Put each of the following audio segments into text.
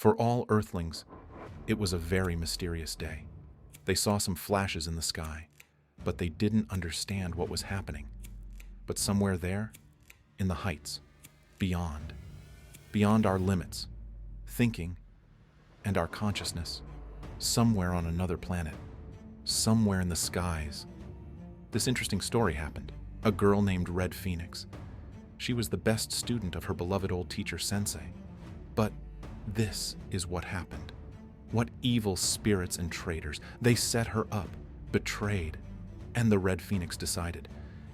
For all Earthlings, it was a very mysterious day. They saw some flashes in the sky, but they didn't understand what was happening. But somewhere there, in the heights, beyond our limits, thinking, and our consciousness, somewhere on another planet, somewhere in the skies, this interesting story happened. A girl named Red Phoenix. She was the best student of her beloved old teacher Sensei. But this is what happened. What evil spirits and traitors. They set her up, betrayed, and the Red Phoenix decided,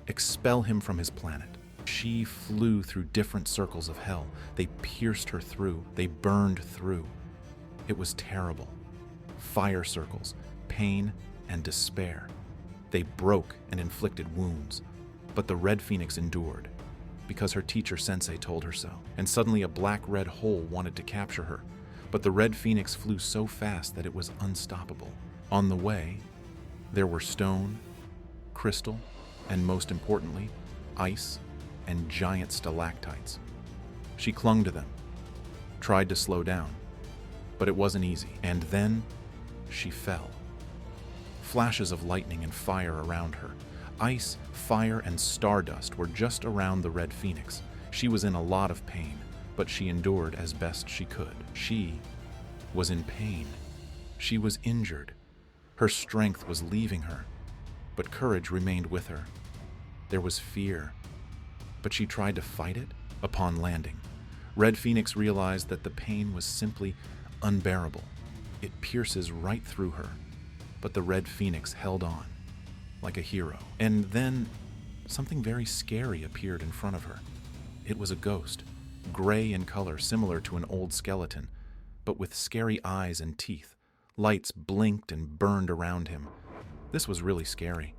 expel him from his planet. She flew through different circles of hell. They pierced her through. They burned through. It was terrible. Fire circles, pain, and despair. They broke and inflicted wounds. But the Red Phoenix endured, because her teacher Sensei told her so. And suddenly a black-red hole wanted to capture her. But the Red Phoenix flew so fast that it was unstoppable. On the way, there were stone, crystal, and most importantly, ice and giant stalactites. She clung to them, tried to slow down, but it wasn't easy. And then she fell. Flashes of lightning and fire around her. Ice, fire, and stardust were just around the Red Phoenix. She was in a lot of pain, but she endured as best she could. She was in pain. She was injured. Her strength was leaving her, but courage remained with her. There was fear, but she tried to fight it. Upon landing, Red Phoenix realized that the pain was simply unbearable. It pierces right through her, but the Red Phoenix held on like a hero. And then something very scary appeared in front of her. It was a ghost, gray in color, similar to an old skeleton, but with scary eyes and teeth. Lights blinked and burned around him. This was really scary.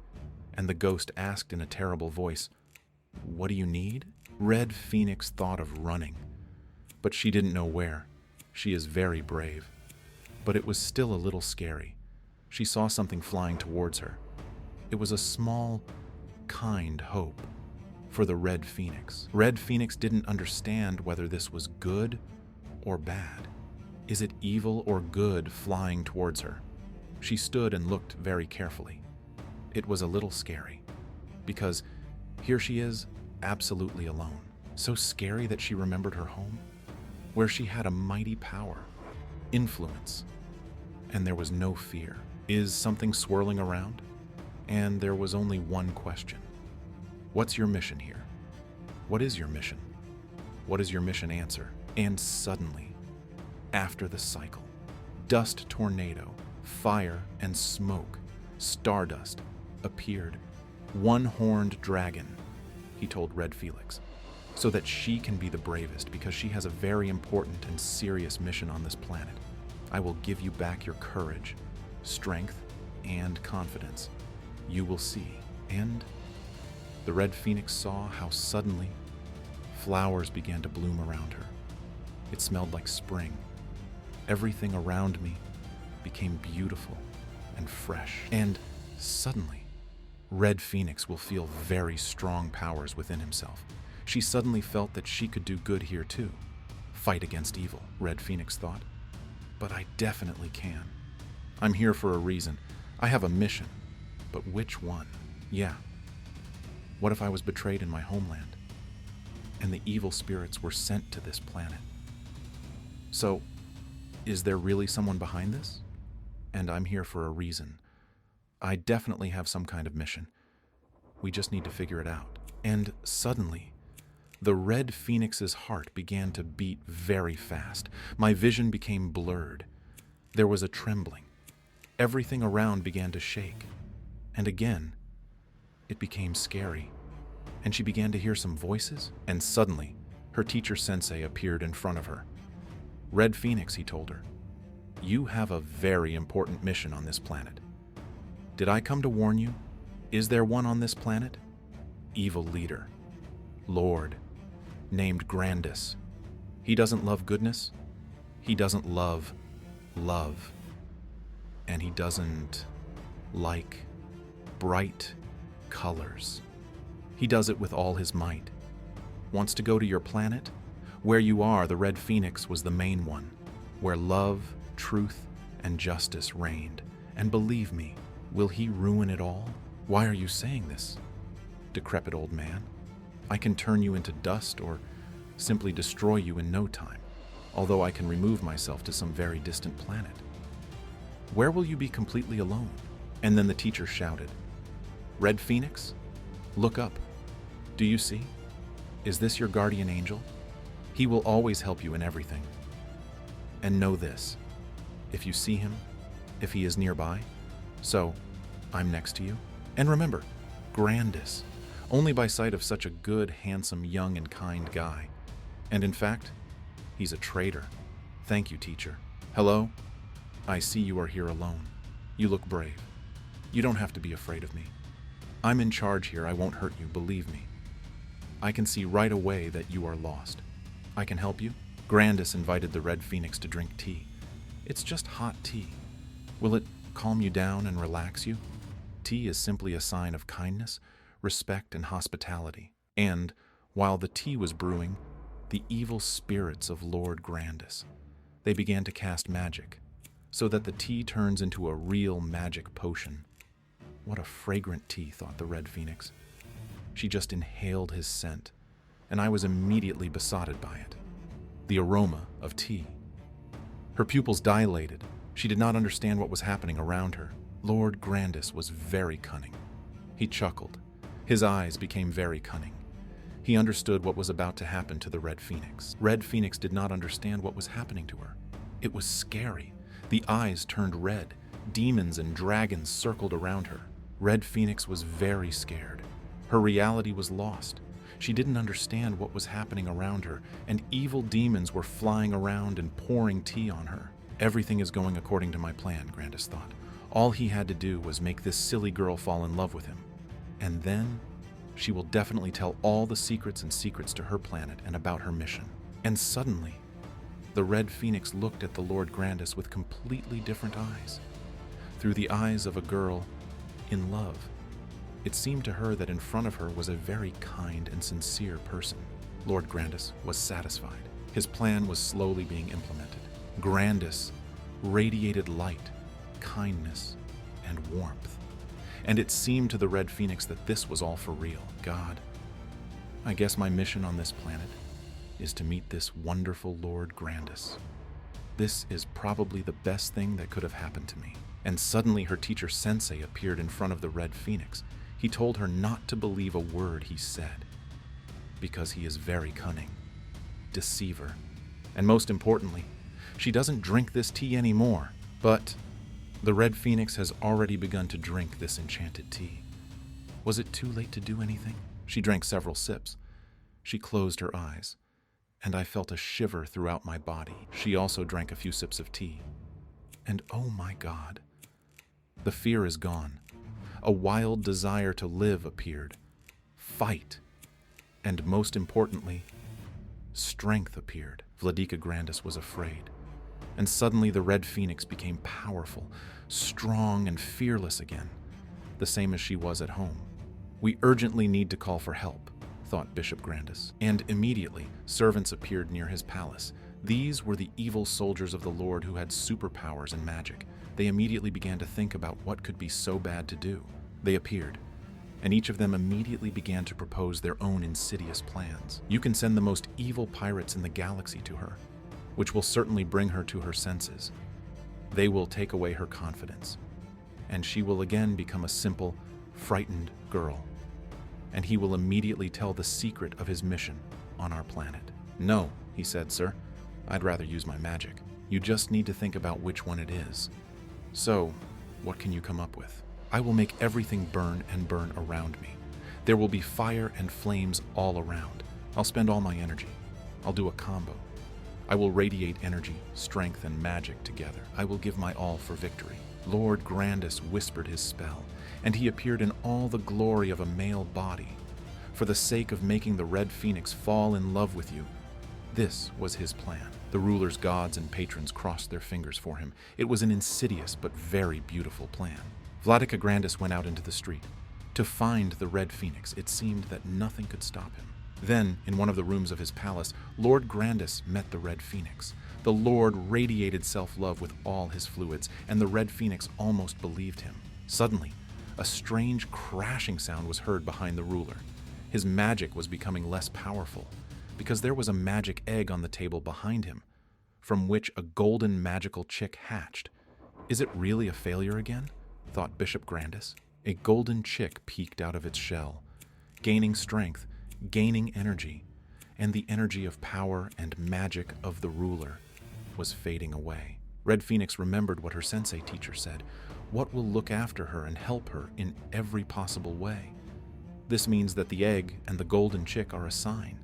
And the ghost asked in a terrible voice, "What do you need?" Red Phoenix thought of running, but she didn't know where. She is very brave. But it was still a little scary. She saw something flying towards her. It was a small, kind hope for the Red Phoenix. Red Phoenix didn't understand whether this was good or bad. Is it evil or good flying towards her? She stood and looked very carefully. It was a little scary, because here she is, absolutely alone. So scary that she remembered her home, where she had a mighty power, influence, and there was no fear. Is something swirling around? And there was only one question. What's your mission here? What is your mission? What does your mission answer? And suddenly, after the cycle, dust tornado, fire and smoke, stardust appeared. One-horned dragon, he told Red Phoenix, so that she can be the bravest, because she has a very important and serious mission on this planet. I will give you back your courage, strength, and confidence. You will see. And the Red Phoenix saw how suddenly flowers began to bloom around her. It smelled like spring. Everything around me became beautiful and fresh. And suddenly, Red Phoenix will feel very strong powers within himself. She suddenly felt that she could do good here too. Fight against evil, Red Phoenix thought. But I definitely can. I'm here for a reason. I have a mission. But which one? Yeah. What if I was betrayed in my homeland, and the evil spirits were sent to this planet? So, is there really someone behind this? And I'm here for a reason. I definitely have some kind of mission. We just need to figure it out. And suddenly, the Red Phoenix's heart began to beat very fast. My vision became blurred. There was a trembling. Everything around began to shake. And again, it became scary. And she began to hear some voices. And suddenly, her teacher Sensei appeared in front of her. Red Phoenix, he told her, you have a very important mission on this planet. Did I come to warn you? Is there one on this planet? Evil leader, Lord, named Grandis. He doesn't love goodness. He doesn't love love. And he doesn't like bright colors. He does it with all his might. Wants to go to your planet? Where you are, the Red Phoenix was the main one. where love, truth, and justice reigned. And believe me, will he ruin it all? Why are you saying this, decrepit old man? I can turn you into dust or simply destroy you in no time, although I can remove myself to some very distant planet. Where will you be completely alone? And then the teacher shouted, Red Phoenix, look up. Do you see? Is this your guardian angel? He will always help you in everything. And know this, if you see him, if he is nearby, so I'm next to you. And remember, Grandis, only by sight of such a good, handsome, young, and kind guy. And in fact, he's a traitor. Thank you, teacher. Hello? I see you are here alone. You look brave. You don't have to be afraid of me. I'm in charge here. I won't hurt you, believe me. I can see right away that you are lost. I can help you? Grandis invited the Red Phoenix to drink tea. It's just hot tea. Will it calm you down and relax you? Tea is simply a sign of kindness, respect, and hospitality. And, while the tea was brewing, the evil spirits of Lord Grandis, they began to cast magic, so that the tea turns into a real magic potion. What a fragrant tea, thought the Red Phoenix. She just inhaled his scent, and I was immediately besotted by it. The aroma of tea. Her pupils dilated. She did not understand what was happening around her. Lord Grandis was very cunning. He chuckled. His eyes became very cunning. He understood what was about to happen to the Red Phoenix. Red Phoenix did not understand what was happening to her. It was scary. The eyes turned red. Demons and dragons circled around her. Red Phoenix was very scared. Her reality was lost. She didn't understand what was happening around her, and evil demons were flying around and pouring tea on her. Everything is going according to my plan, Grandis thought. All he had to do was make this silly girl fall in love with him. And then she will definitely tell all the secrets to her planet and about her mission. And suddenly, the Red Phoenix looked at the Lord Grandis with completely different eyes. Through the eyes of a girl in love. It seemed to her that in front of her was a very kind and sincere person. Lord Grandis was satisfied. His plan was slowly being implemented. Grandis radiated light, kindness, and warmth. And it seemed to the Red Phoenix that this was all for real. God, I guess my mission on this planet is to meet this wonderful Lord Grandis. This is probably the best thing that could have happened to me. And suddenly her teacher Sensei appeared in front of the Red Phoenix. He told her not to believe a word he said, because he is very cunning, deceiver, and most importantly, she doesn't drink this tea anymore. But the Red Phoenix has already begun to drink this enchanted tea. Was it too late to do anything? She drank several sips. She closed her eyes, and I felt a shiver throughout my body. She also drank a few sips of tea. And oh my God, the fear is gone. A wild desire to live appeared. Fight. And most importantly, strength appeared. Vladika Grandis was afraid. And suddenly the Red Phoenix became powerful, strong, and fearless again, the same as she was at home. We urgently need to call for help, thought Bishop Grandis. And immediately, servants appeared near his palace. These were the evil soldiers of the Lord who had superpowers and magic. They immediately began to think about what could be so bad to do. They appeared, and each of them immediately began to propose their own insidious plans. You can send the most evil pirates in the galaxy to her, which will certainly bring her to her senses. They will take away her confidence, and she will again become a simple, frightened girl. And he will immediately tell the secret of his mission on our planet. No, he said, sir. I'd rather use my magic. You just need to think about which one it is. So, what can you come up with? I will make everything burn and burn around me. There will be fire and flames all around. I'll spend all my energy. I'll do a combo. I will radiate energy, strength, and magic together. I will give my all for victory. Lord Grandis whispered his spell, and he appeared in all the glory of a male body. For the sake of making the Red Phoenix fall in love with you, this was his plan. The ruler's gods and patrons crossed their fingers for him. It was an insidious but very beautiful plan. Vladika Grandis went out into the street. To find the Red Phoenix, it seemed that nothing could stop him. Then, in one of the rooms of his palace, Lord Grandis met the Red Phoenix. The Lord radiated self-love with all his fluids, and the Red Phoenix almost believed him. Suddenly, a strange crashing sound was heard behind the ruler. His magic was becoming less powerful, because there was a magic egg on the table behind him, from which a golden magical chick hatched. Is it really a failure again? Thought Bishop Grandis. A golden chick peeked out of its shell, gaining strength, gaining energy, and the energy of power and magic of the ruler was fading away. Red Phoenix remembered what her sensei teacher said. What will look after her and help her in every possible way? This means that the egg and the golden chick are a sign.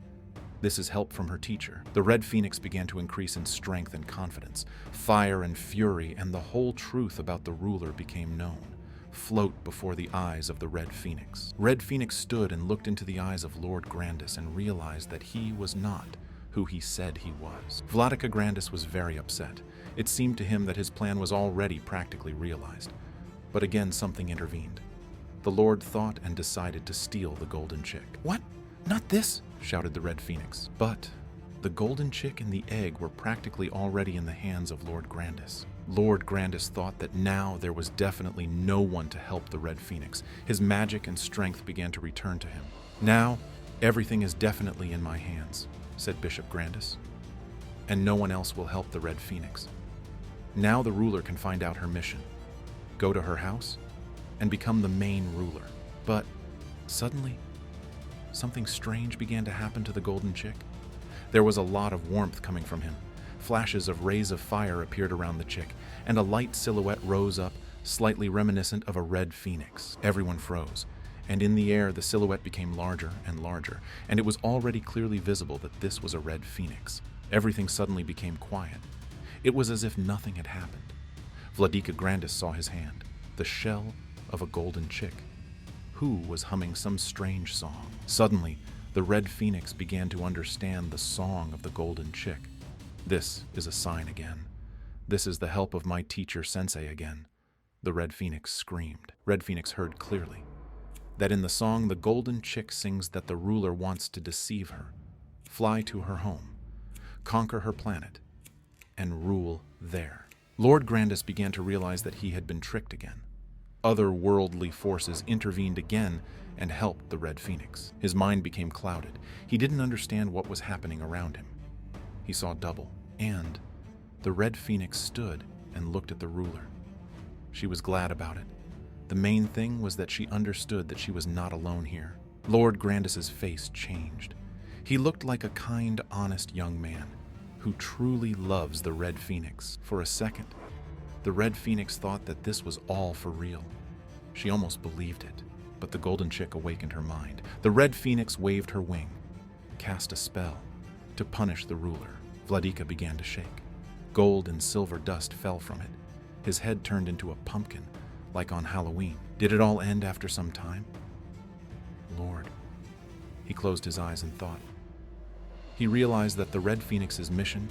This is help from her teacher. The Red Phoenix began to increase in strength and confidence. Fire and fury and the whole truth about the ruler became known, float before the eyes of the Red Phoenix. Red Phoenix stood and looked into the eyes of Lord Grandis and realized that he was not who he said he was. Vladika Grandis was very upset. It seemed to him that his plan was already practically realized. But again, something intervened. The Lord thought and decided to steal the golden chick. "What? Not this!" shouted the Red Phoenix. But the golden chick and the egg were practically already in the hands of Lord Grandis. Lord Grandis thought that now there was definitely no one to help the Red Phoenix. His magic and strength began to return to him. "Now, everything is definitely in my hands," said Bishop Grandis. "And no one else will help the Red Phoenix. Now the ruler can find out her mission, go to her house, and become the main ruler." But suddenly, something strange began to happen to the golden chick. There was a lot of warmth coming from him. Flashes of rays of fire appeared around the chick, and a light silhouette rose up, slightly reminiscent of a red phoenix. Everyone froze, and in the air the silhouette became larger and larger, and it was already clearly visible that this was a red phoenix. Everything suddenly became quiet. It was as if nothing had happened. Vladika Grandis saw his hand, the shell of a golden chick, who was humming some strange song. Suddenly, the Red Phoenix began to understand the song of the golden chick. "This is a sign again. This is the help of my teacher sensei again," the Red Phoenix screamed. Red Phoenix heard clearly that in the song the golden chick sings that the ruler wants to deceive her, fly to her home, conquer her planet, and rule there. Lord Grandis began to realize that he had been tricked again. Otherworldly forces intervened again and helped the Red Phoenix. His mind became clouded. He didn't understand what was happening around him. He saw double, and the Red Phoenix stood and looked at the ruler. She was glad about it. The main thing was that she understood that she was not alone here. Lord Grandis's face changed. He looked like a kind, honest young man who truly loves the Red Phoenix. For a second, the Red Phoenix thought that this was all for real. She almost believed it, but the golden chick awakened her mind. The Red Phoenix waved her wing, cast a spell to punish the ruler. Vladika began to shake. Gold and silver dust fell from it. His head turned into a pumpkin, like on Halloween. Did it all end after some time? Lord. He closed his eyes and thought. He realized that the Red Phoenix's mission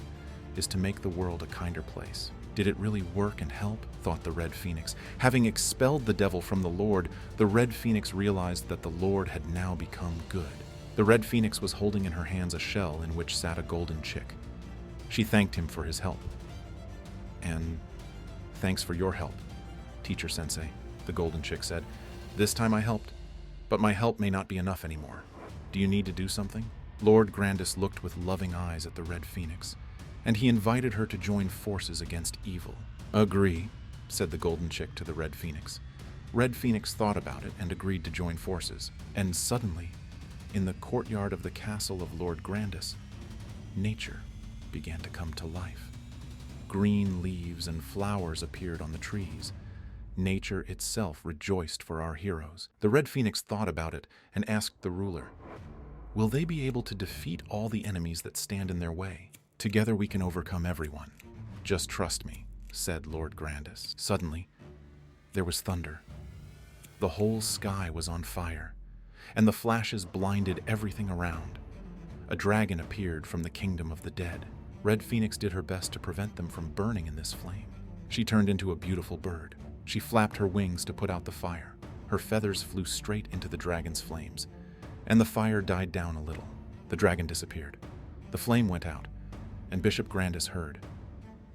is to make the world a kinder place. Did it really work and help? Thought the Red Phoenix. Having expelled the devil from the Lord, the Red Phoenix realized that the Lord had now become good. The Red Phoenix was holding in her hands a shell in which sat a golden chick. She thanked him for his help. "And thanks for your help, teacher sensei," the golden chick said. "This time I helped, but my help may not be enough anymore. Do you need to do something?" Lord Grandis looked with loving eyes at the Red Phoenix, and he invited her to join forces against evil. "Agree," said the golden chick to the Red Phoenix. Red Phoenix thought about it and agreed to join forces. And suddenly, in the courtyard of the castle of Lord Grandis, nature began to come to life. Green leaves and flowers appeared on the trees. Nature itself rejoiced for our heroes. The Red Phoenix thought about it and asked the ruler, "Will they be able to defeat all the enemies that stand in their way? Together we can overcome everyone. Just trust me," said Lord Grandis. Suddenly, there was thunder. The whole sky was on fire, and the flashes blinded everything around. A dragon appeared from the kingdom of the dead. Red Phoenix did her best to prevent them from burning in this flame. She turned into a beautiful bird. She flapped her wings to put out the fire. Her feathers flew straight into the dragon's flames, and the fire died down a little. The dragon disappeared. The flame went out, and Bishop Grandis heard.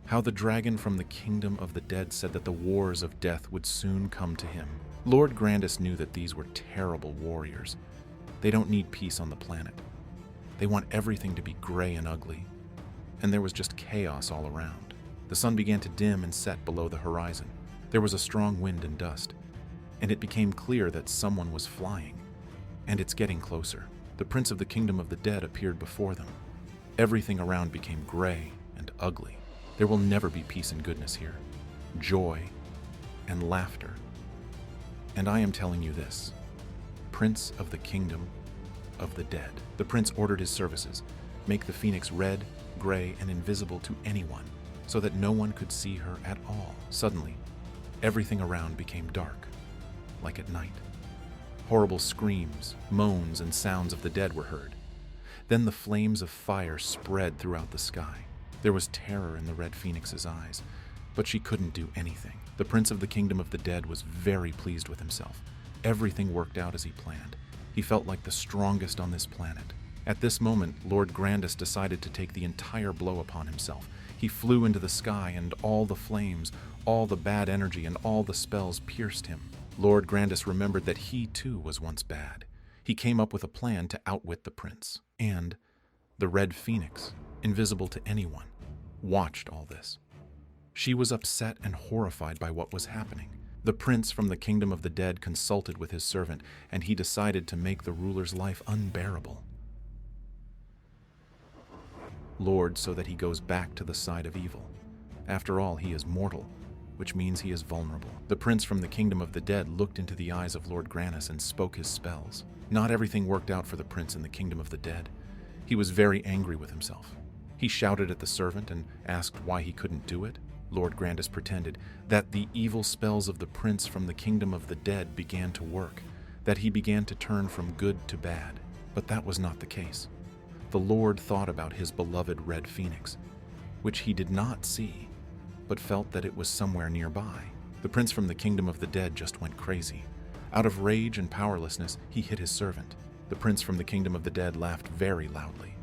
how the dragon from the kingdom of the dead said that the wars of death would soon come to him. Lord Grandis knew that these were terrible warriors. They don't need peace on the planet. They want everything to be gray and ugly. And there was just chaos all around. The sun began to dim and set below the horizon. There was a strong wind and dust, and it became clear that someone was flying. And it's getting closer. The prince of the kingdom of the dead appeared before them. Everything around became gray and ugly. There will never be peace and goodness here, joy and laughter. And I am telling you this, Prince of the kingdom of the dead. The prince ordered his services, make the phoenix red, gray, and invisible to anyone, so that no one could see her at all. Suddenly, everything around became dark, like at night. Horrible screams, moans, and sounds of the dead were heard. Then the flames of fire spread throughout the sky. There was terror in the red phoenix's eyes, but she couldn't do anything. The prince of the kingdom of the dead was very pleased with himself. Everything worked out as he planned. He felt like the strongest on this planet. At this moment, Lord Grandis decided to take the entire blow upon himself. He flew into the sky, and all the flames, all the bad energy, and all the spells pierced him. Lord Grandis remembered that he too was once bad. He came up with a plan to outwit the prince. And the red phoenix, invisible to anyone, watched all this. She was upset and horrified by what was happening. The prince from the kingdom of the dead consulted with his servant, and he decided to make the ruler's life unbearable. Lord, so that he goes back to the side of evil. After all, he is mortal, which means he is vulnerable. The prince from the kingdom of the dead looked into the eyes of Lord Grandis and spoke his spells. Not everything worked out for the prince in the kingdom of the dead. He was very angry with himself. He shouted at the servant and asked why he couldn't do it. Lord Grandis pretended that the evil spells of the prince from the kingdom of the dead began to work, that he began to turn from good to bad. But that was not the case. The Lord thought about his beloved red phoenix, which he did not see, but felt that it was somewhere nearby. The prince from the kingdom of the dead just went crazy. Out of rage and powerlessness, he hit his servant. The prince from the kingdom of the dead laughed very loudly.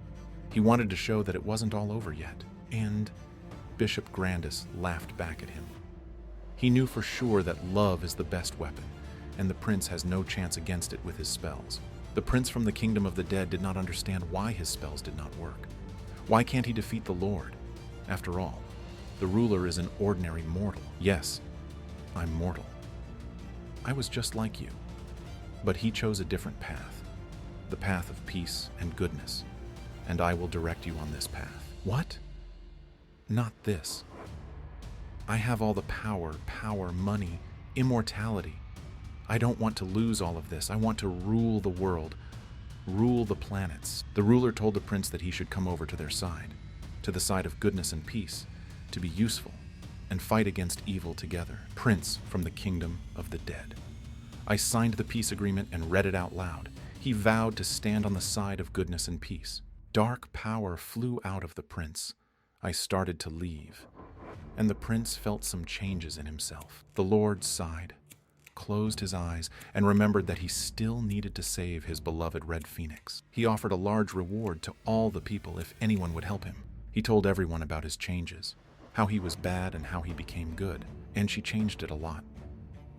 He wanted to show that it wasn't all over yet, and Bishop Grandis laughed back at him. He knew for sure that love is the best weapon, and the prince has no chance against it with his spells. The prince from the kingdom of the dead did not understand why his spells did not work. Why can't he defeat the Lord? After all, the ruler is an ordinary mortal. Yes, I'm mortal. I was just like you. But he chose a different path, the path of peace and goodness, and I will direct you on this path. What? Not this. I have all the power, money, immortality. I don't want to lose all of this. I want to rule the world, rule the planets. The ruler told the prince that he should come over to their side, to the side of goodness and peace, to be useful and fight against evil together. Prince from the kingdom of the dead. I signed the peace agreement and read it out loud. He vowed to stand on the side of goodness and peace. Dark power flew out of the prince. I started to leave, and the prince felt some changes in himself. The Lord sighed, closed his eyes, and remembered that he still needed to save his beloved red phoenix. He offered a large reward to all the people if anyone would help him. He told everyone about his changes, how he was bad and how he became good, and she changed it a lot.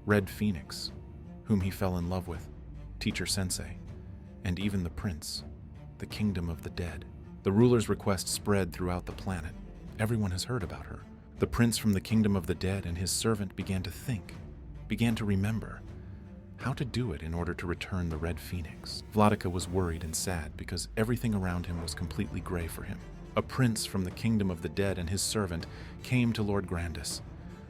Red Phoenix, whom he fell in love with, Teacher Sensei, and even the prince, the kingdom of the dead. The ruler's request spread throughout the planet. Everyone has heard about her. The prince from the kingdom of the dead and his servant began to think, began to remember how to do it in order to return the red phoenix. Vladika was worried and sad because everything around him was completely gray for him. A prince from the kingdom of the dead and his servant came to Lord Grandis.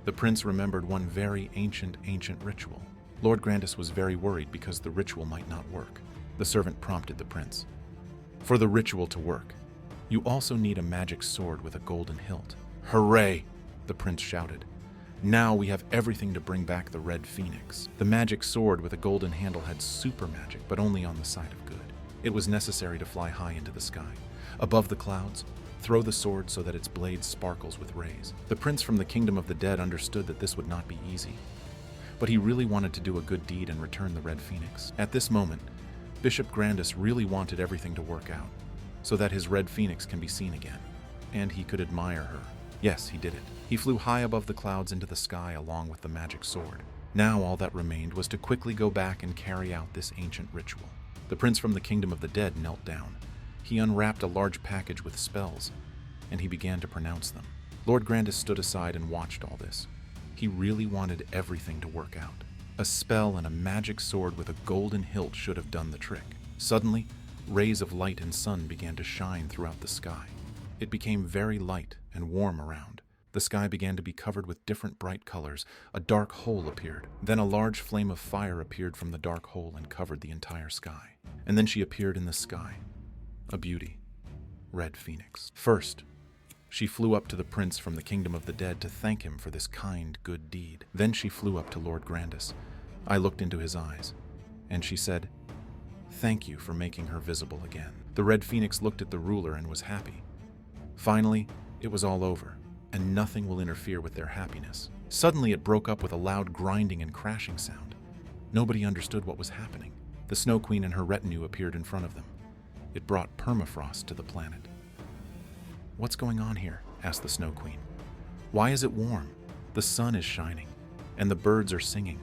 The prince remembered one very ancient ritual. Lord Grandis was very worried because the ritual might not work. The servant prompted the prince. For the ritual to work, you also need a magic sword with a golden hilt. Hooray! The prince shouted. Now we have everything to bring back the red phoenix. The magic sword with a golden handle had super magic, but only on the side of good. It was necessary to fly high into the sky. Above the clouds, throw the sword so that its blade sparkles with rays. The prince from the kingdom of the dead understood that this would not be easy, but he really wanted to do a good deed and return the red phoenix. At this moment, Bishop Grandis really wanted everything to work out, so that his red phoenix can be seen again, and he could admire her Yes, he did it. He flew high above the clouds into the sky along with the magic sword. Now all that remained was to quickly go back and carry out this ancient ritual. The prince from the kingdom of the dead knelt down. He unwrapped a large package with spells, and he began to pronounce them. Lord Grandis stood aside and watched all this. He really wanted everything to work out. A spell and a magic sword with a golden hilt should have done the trick. Suddenly, rays of light and sun began to shine throughout the sky. It became very light and warm around. The sky began to be covered with different bright colors. A dark hole appeared. Then a large flame of fire appeared from the dark hole and covered the entire sky. And then she appeared in the sky. A beauty. Red Phoenix. First, she flew up to the prince from the kingdom of the dead to thank him for this kind, good deed. Then she flew up to Lord Grandis. I looked into his eyes, and she said, "Thank you for making her visible again." The Red Phoenix looked at the ruler and was happy. Finally, it was all over, and nothing will interfere with their happiness. Suddenly, it broke up with a loud grinding and crashing sound. Nobody understood what was happening. The Snow Queen and her retinue appeared in front of them. It brought permafrost to the planet. "What's going on here?" asked the Snow Queen. "Why is it warm? The sun is shining, and the birds are singing.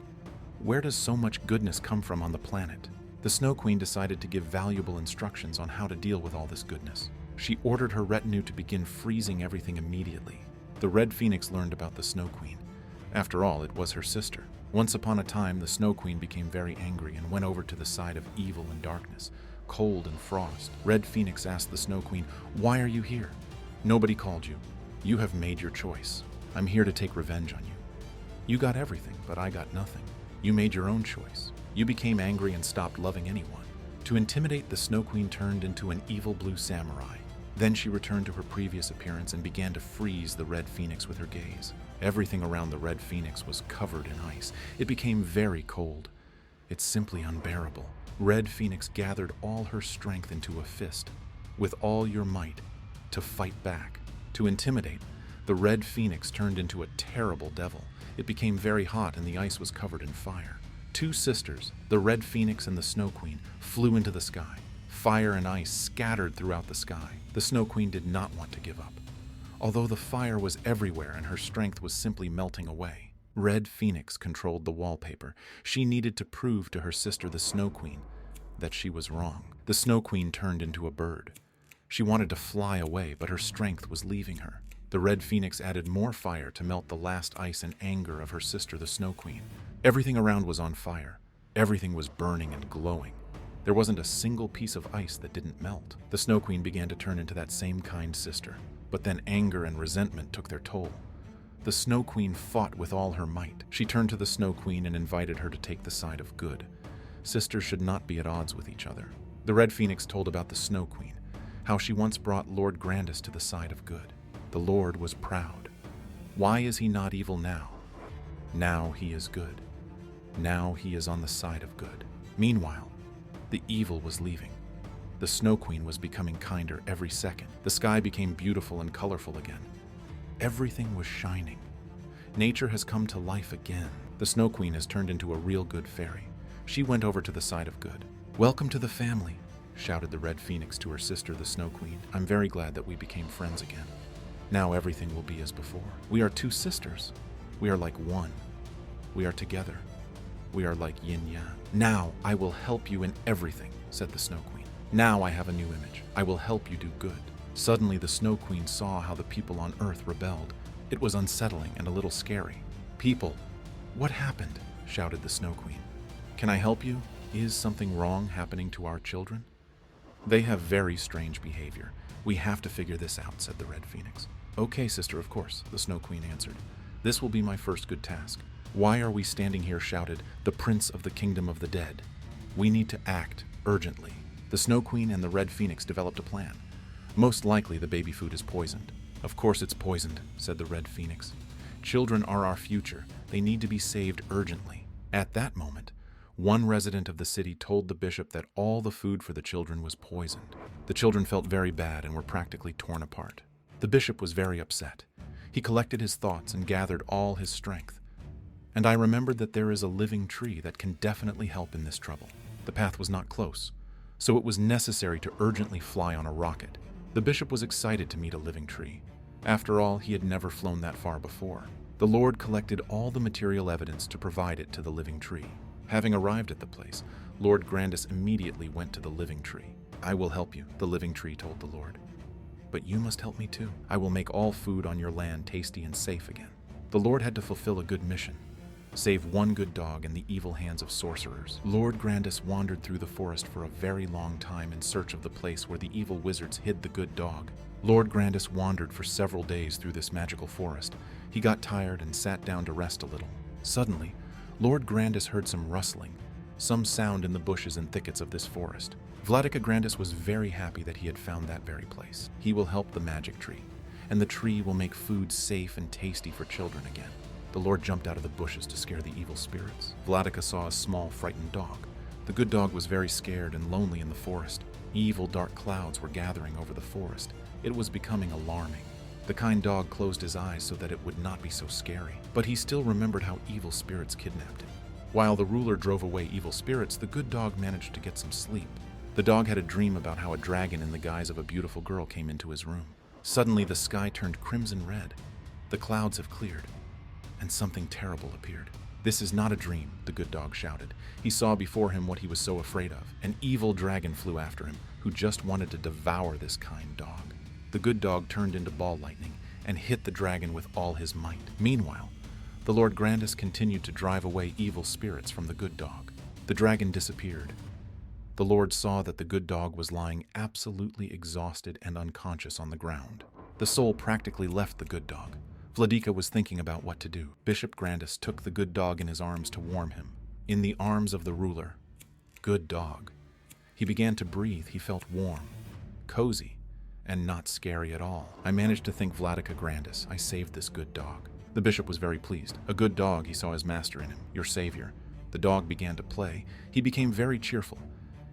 Where does so much goodness come from on the planet?" The Snow Queen decided to give valuable instructions on how to deal with all this goodness. She ordered her retinue to begin freezing everything immediately. The Red Phoenix learned about the Snow Queen. After all, it was her sister. Once upon a time, the Snow Queen became very angry and went over to the side of evil and darkness, cold and frost. Red Phoenix asked the Snow Queen, "Why are you here?" "Nobody called you. You have made your choice. I'm here to take revenge on you. You got everything, but I got nothing. You made your own choice. You became angry and stopped loving anyone." To intimidate, the Snow Queen turned into an evil blue samurai. Then she returned to her previous appearance and began to freeze the Red Phoenix with her gaze. Everything around the Red Phoenix was covered in ice. It became very cold. It's simply unbearable. Red Phoenix gathered all her strength into a fist, with all your might, to fight back. To intimidate, the Red Phoenix turned into a terrible devil. It became very hot and the ice was covered in fire. Two sisters, the Red Phoenix and the Snow Queen, flew into the sky. Fire and ice scattered throughout the sky. The Snow Queen did not want to give up. Although the fire was everywhere and her strength was simply melting away, Red Phoenix controlled the wallpaper. She needed to prove to her sister, the Snow Queen, that she was wrong. The Snow Queen turned into a bird. She wanted to fly away, but her strength was leaving her. The Red Phoenix added more fire to melt the last ice and anger of her sister, the Snow Queen. Everything around was on fire. Everything was burning and glowing. There wasn't a single piece of ice that didn't melt. The Snow Queen began to turn into that same kind sister. But then anger and resentment took their toll. The Snow Queen fought with all her might. She turned to the Snow Queen and invited her to take the side of good. Sisters should not be at odds with each other. The Red Phoenix told about the Snow Queen, how she once brought Lord Grandis to the side of good. The Lord was proud. Why is he not evil now? Now he is good. Now he is on the side of good. Meanwhile, the evil was leaving. The Snow Queen was becoming kinder every second. The sky became beautiful and colorful again. Everything was shining. Nature has come to life again. The Snow Queen has turned into a real good fairy. She went over to the side of good. "Welcome to the family," shouted the Red Phoenix to her sister, the Snow Queen. "I'm very glad that we became friends again. Now everything will be as before. We are two sisters. We are like one. We are together. We are like yin-yang. Now I will help you in everything," said the Snow Queen. "Now I have a new image. I will help you do good." Suddenly the Snow Queen saw how the people on Earth rebelled. It was unsettling and a little scary. "People, what happened?" shouted the Snow Queen. "Can I help you? Is something wrong happening to our children? They have very strange behavior. We have to figure this out," said the Red Phoenix. "Okay, sister, of course," the Snow Queen answered. "This will be my first good task." "Why are we standing here?" shouted the Prince of the Kingdom of the Dead. "We need to act urgently." The Snow Queen and the Red Phoenix developed a plan. "Most likely the baby food is poisoned." "Of course it's poisoned," said the Red Phoenix. "Children are our future. They need to be saved urgently." At that moment, one resident of the city told the bishop that all the food for the children was poisoned. The children felt very bad and were practically torn apart. The bishop was very upset. He collected his thoughts and gathered all his strength. "And I remembered that there is a living tree that can definitely help in this trouble." The path was not close, so it was necessary to urgently fly on a rocket. The bishop was excited to meet a living tree. After all, he had never flown that far before. The Lord collected all the material evidence to provide it to the living tree. Having arrived at the place, Lord Grandis immediately went to the living tree. "I will help you," the living tree told the Lord. "But you must help me too. I will make all food on your land tasty and safe again." The Lord had to fulfill a good mission. Save one good dog in the evil hands of sorcerers. Lord Grandis wandered through the forest for a very long time in search of the place where the evil wizards hid the good dog. Lord Grandis wandered for several days through this magical forest. He got tired and sat down to rest a little. Suddenly, Lord Grandis heard some rustling, some sound in the bushes and thickets of this forest. Vladika Grandis was very happy that he had found that very place. He will help the magic tree, and the tree will make food safe and tasty for children again. The Lord jumped out of the bushes to scare the evil spirits. Vladika saw a small, frightened dog. The good dog was very scared and lonely in the forest. Evil, dark clouds were gathering over the forest. It was becoming alarming. The kind dog closed his eyes so that it would not be so scary, but he still remembered how evil spirits kidnapped him. While the ruler drove away evil spirits, the good dog managed to get some sleep. The dog had a dream about how a dragon in the guise of a beautiful girl came into his room. Suddenly, the sky turned crimson red. The clouds have cleared, and something terrible appeared. "This is not a dream," the good dog shouted. He saw before him what he was so afraid of. An evil dragon flew after him, who just wanted to devour this kind dog. The good dog turned into ball lightning and hit the dragon with all his might. Meanwhile, the Lord Grandis continued to drive away evil spirits from the good dog. The dragon disappeared. The Lord saw that the good dog was lying absolutely exhausted and unconscious on the ground. The soul practically left the good dog. Vladika was thinking about what to do. Bishop Grandis took the good dog in his arms to warm him. In the arms of the ruler. Good dog. He began to breathe. He felt warm, cozy, and not scary at all. "I managed to think Vladika Grandis. I saved this good dog." The bishop was very pleased. A good dog, he saw his master in him, your savior. The dog began to play. He became very cheerful.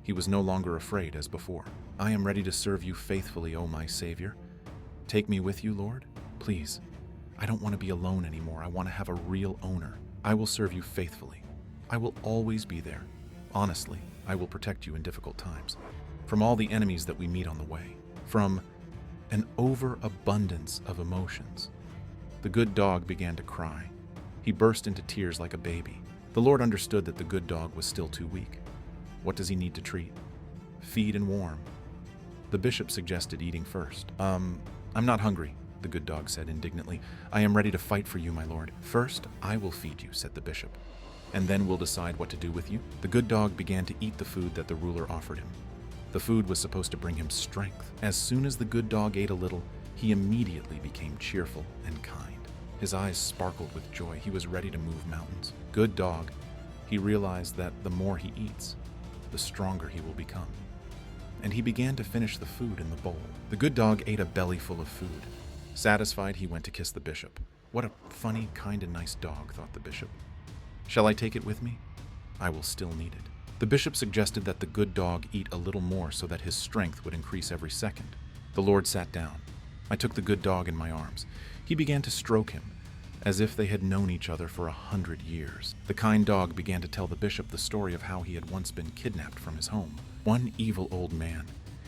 He was no longer afraid as before. "I am ready to serve you faithfully, O my savior. Take me with you, Lord. Please. I don't want to be alone anymore. I want to have a real owner. I will serve you faithfully. I will always be there. Honestly, I will protect you in difficult times. From all the enemies that we meet on the way. From an overabundance of emotions." The good dog began to cry. He burst into tears like a baby. The Lord understood that the good dog was still too weak. What does he need to treat? Feed and warm. The bishop suggested eating first. I'm not hungry," the good dog said indignantly. "I am ready to fight for you, my lord." "First, I will feed you," said the bishop, "and then we'll decide what to do with you." The good dog began to eat the food that the ruler offered him. The food was supposed to bring him strength. As soon as the good dog ate a little, he immediately became cheerful and kind. His eyes sparkled with joy. He was ready to move mountains. Good dog, he realized that the more he eats, the stronger he will become. And he began to finish the food in the bowl. The good dog ate a belly full of food. Satisfied, he went to kiss the bishop. "What a funny, kind and nice dog," thought the bishop. "Shall I take it with me? I will still need it." The bishop suggested that the good dog eat a little more so that his strength would increase every second. The Lord sat down. I took the good dog in my arms. He began to stroke him, as if they had known each other for 100 years. The kind dog began to tell the bishop the story of how he had once been kidnapped from his home. One evil old man.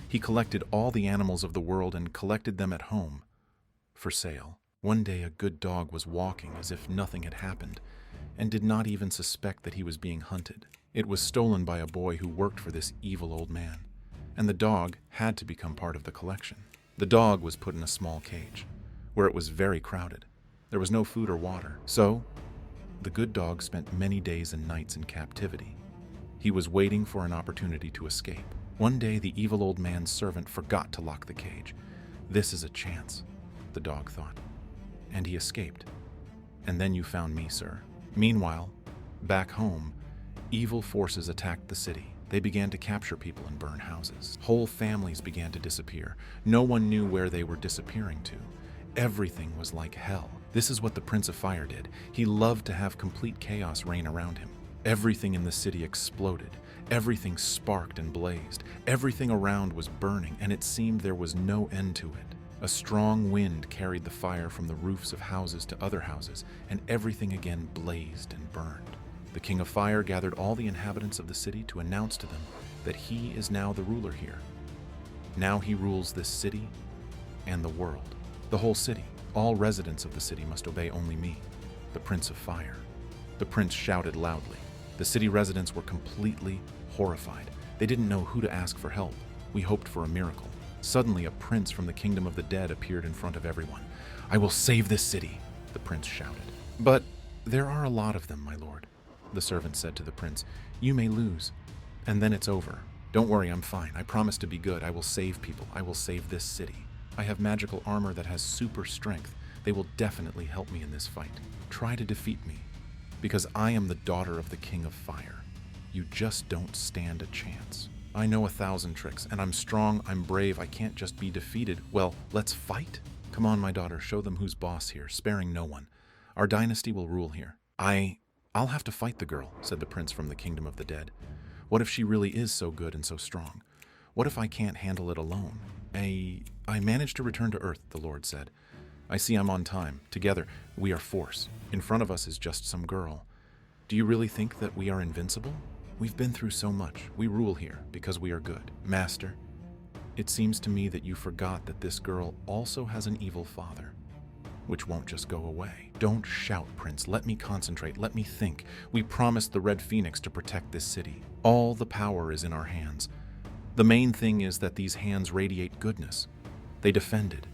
He collected all the animals of the world and collected them at home for sale. One day a good dog was walking as if nothing had happened and did not even suspect that he was being hunted. It was stolen by a boy who worked for this evil old man, and the dog had to become part of the collection. The dog was put in a small cage, where it was very crowded. There was no food or water, so the good dog spent many days and nights in captivity. He was waiting for an opportunity to escape. One day the evil old man's servant forgot to lock the cage. "This is a chance," the dog thought, and he escaped. "And then you found me, sir." Meanwhile, back home, evil forces attacked the city. They began to capture people and burn houses. Whole families began to disappear. No one knew where they were disappearing to. Everything was like hell. This is what the Prince of Fire did. He loved to have complete chaos reign around him. Everything in the city exploded. Everything sparked and blazed. Everything around was burning, and it seemed there was no end to it. A strong wind carried the fire from the roofs of houses to other houses, and everything again blazed and burned. The King of Fire gathered all the inhabitants of the city to announce to them that he is now the ruler here. Now he rules this city and the world. The whole city, All residents of the city must obey only me, the Prince of Fire." The prince shouted loudly. The city residents were completely horrified. They didn't know who to ask for help. We hoped for a miracle. Suddenly, a prince from the kingdom of the dead appeared in front of everyone. "I will save this city," the prince shouted. "But there are a lot of them, my lord," the servant said to the prince. "You may lose, and then it's over. Don't worry, I'm fine. I promise to be good. I will save people. I will save this city. I have magical armor that has super strength. They will definitely help me in this fight. Try to defeat me, because I am the daughter of the King of Fire. You just don't stand a chance. I know 1,000 tricks, and I'm strong, I'm brave, I can't just be defeated. Well, let's fight. Come on, my daughter, show them who's boss here, sparing no one. Our dynasty will rule here." I'll have to fight the girl," said the prince from the kingdom of the dead. "What if she really is so good and so strong? What if I can't handle it alone?" I managed to return to Earth," the Lord said. "I see I'm on time. Together, we are force. In front of us is just some girl. Do you really think that we are invincible? We've been through so much. We rule here because we are good. Master, it seems to me that you forgot that this girl also has an evil father, which won't just go away." "Don't shout, Prince. Let me concentrate. Let me think. We promised the Red Phoenix to protect this city. All the power is in our hands. The main thing is that these hands radiate goodness. They defended.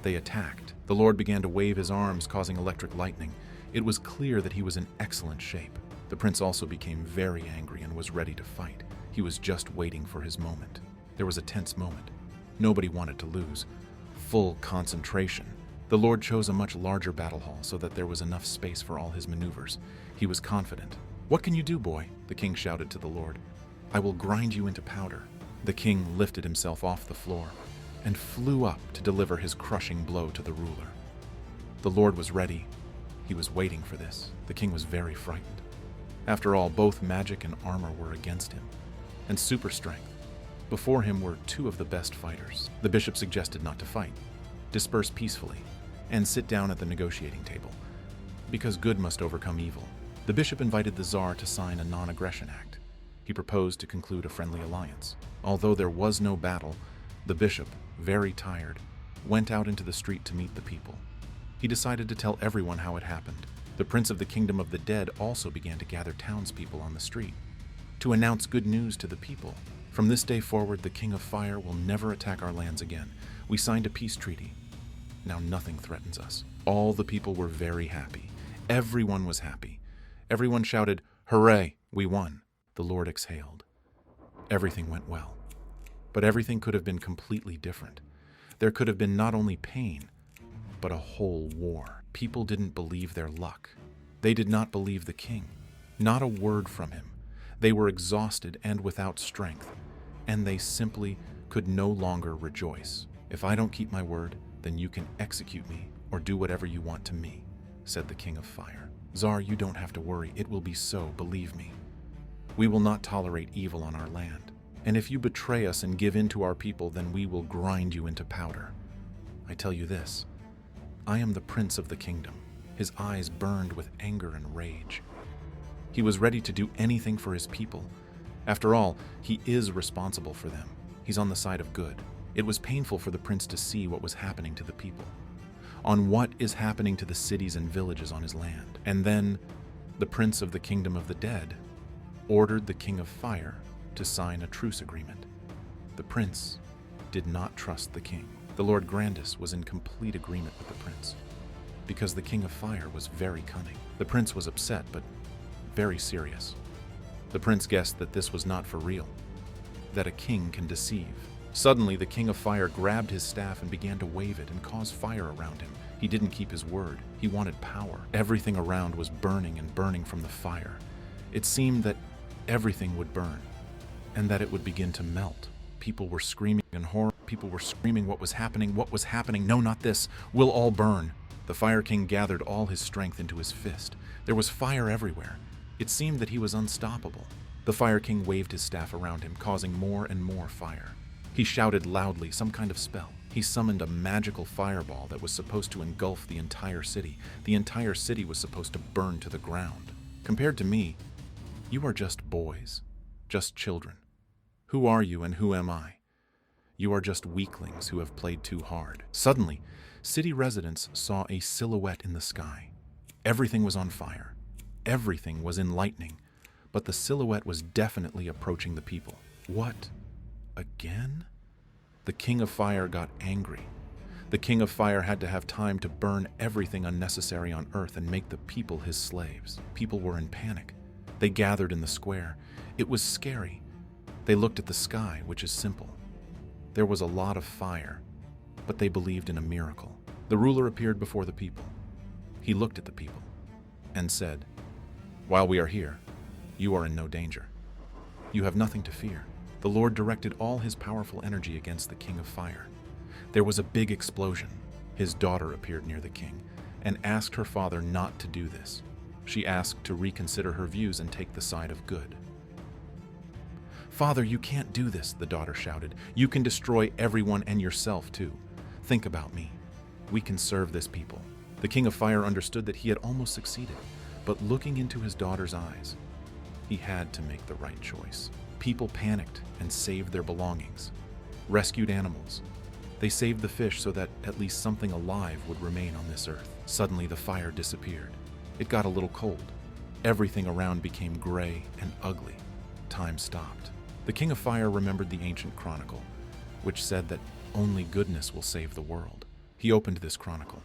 They attacked." The Lord began to wave his arms, causing electric lightning. It was clear that he was in excellent shape. The prince also became very angry and was ready to fight. He was just waiting for his moment. There was a tense moment. Nobody wanted to lose. Full concentration. The Lord chose a much larger battle hall so that there was enough space for all his maneuvers. He was confident. "What can you do, boy?" the king shouted to the Lord. "I will grind you into powder." The king lifted himself off the floor and flew up to deliver his crushing blow to the ruler. The Lord was ready. He was waiting for this. The king was very frightened. After all, both magic and armor were against him, and super strength. Before him were two of the best fighters. The bishop suggested not to fight, disperse peacefully, and sit down at the negotiating table, because good must overcome evil. The bishop invited the Tsar to sign a non-aggression act. He proposed to conclude a friendly alliance. Although there was no battle, the bishop, very tired, went out into the street to meet the people. He decided to tell everyone how it happened. The prince of the kingdom of the dead also began to gather townspeople on the street to announce good news to the people. "From this day forward, the King of Fire will never attack our lands again. We signed a peace treaty. Now nothing threatens us." All the people were very happy. Everyone was happy. Everyone shouted, "Hooray, we won." The Lord exhaled. Everything went well. But everything could have been completely different. There could have been not only pain, but a whole war. People didn't believe their luck. They did not believe the king. Not a word from him. They were exhausted and without strength, and they simply could no longer rejoice. "If I don't keep my word, then you can execute me or do whatever you want to me," said the King of Fire. "Tsar, you don't have to worry. It will be so, believe me. We will not tolerate evil on our land. And if you betray us and give in to our people, then we will grind you into powder. I tell you this, I am the prince of the kingdom." His eyes burned with anger and rage. He was ready to do anything for his people. After all, he is responsible for them. He's on the side of good. It was painful for the prince to see what was happening to the people, on what is happening to the cities and villages on his land. And then, the prince of the kingdom of the dead ordered the King of Fire to sign a truce agreement. The prince did not trust the king. The Lord Grandis was in complete agreement with the prince, because the King of Fire was very cunning. The prince was upset, but very serious. The prince guessed that this was not for real, that a king can deceive. Suddenly, the King of Fire grabbed his staff and began to wave it and cause fire around him. He didn't keep his word. He wanted power. Everything around was burning and burning from the fire. It seemed that everything would burn, and that it would begin to melt. People were screaming in horror. People were screaming, "What was happening? What was happening? No, not this. We'll all burn." The Fire King gathered all his strength into his fist. There was fire everywhere. It seemed that he was unstoppable. The Fire King waved his staff around him, causing more and more fire. He shouted loudly some kind of spell. He summoned a magical fireball that was supposed to engulf the entire city. The entire city was supposed to burn to the ground. Compared to me, you are just boys, just children. Who are you and who am I? You are just weaklings who have played too hard. Suddenly, City residents saw a silhouette in the sky. Everything was on fire. Everything was in lightning, but the silhouette was definitely approaching the people. What? Again? The King of Fire got angry. The King of Fire had to have time to burn everything unnecessary on Earth and make the people his slaves. People were in panic. They gathered in the square. It was scary. They looked at the sky, which is simple. There was a lot of fire, but they believed in a miracle. The ruler appeared before the people. He looked at the people and said, "While we are here, you are in no danger. You have nothing to fear." The Lord directed all his powerful energy against the King of Fire. There was a big explosion. His daughter appeared near the king and asked her father not to do this. She asked to reconsider her views and take the side of good. "Father, you can't do this," the daughter shouted. "You can destroy everyone and yourself too. Think about me. We can serve this people." The King of Fire understood that he had almost succeeded, but looking into his daughter's eyes, he had to make the right choice. People panicked and saved their belongings, rescued animals. They saved the fish so that at least something alive would remain on this earth. Suddenly, the fire disappeared. It got a little cold. Everything around became gray and ugly. Time stopped. The King of Fire remembered the ancient chronicle, which said that only goodness will save the world. He opened this chronicle,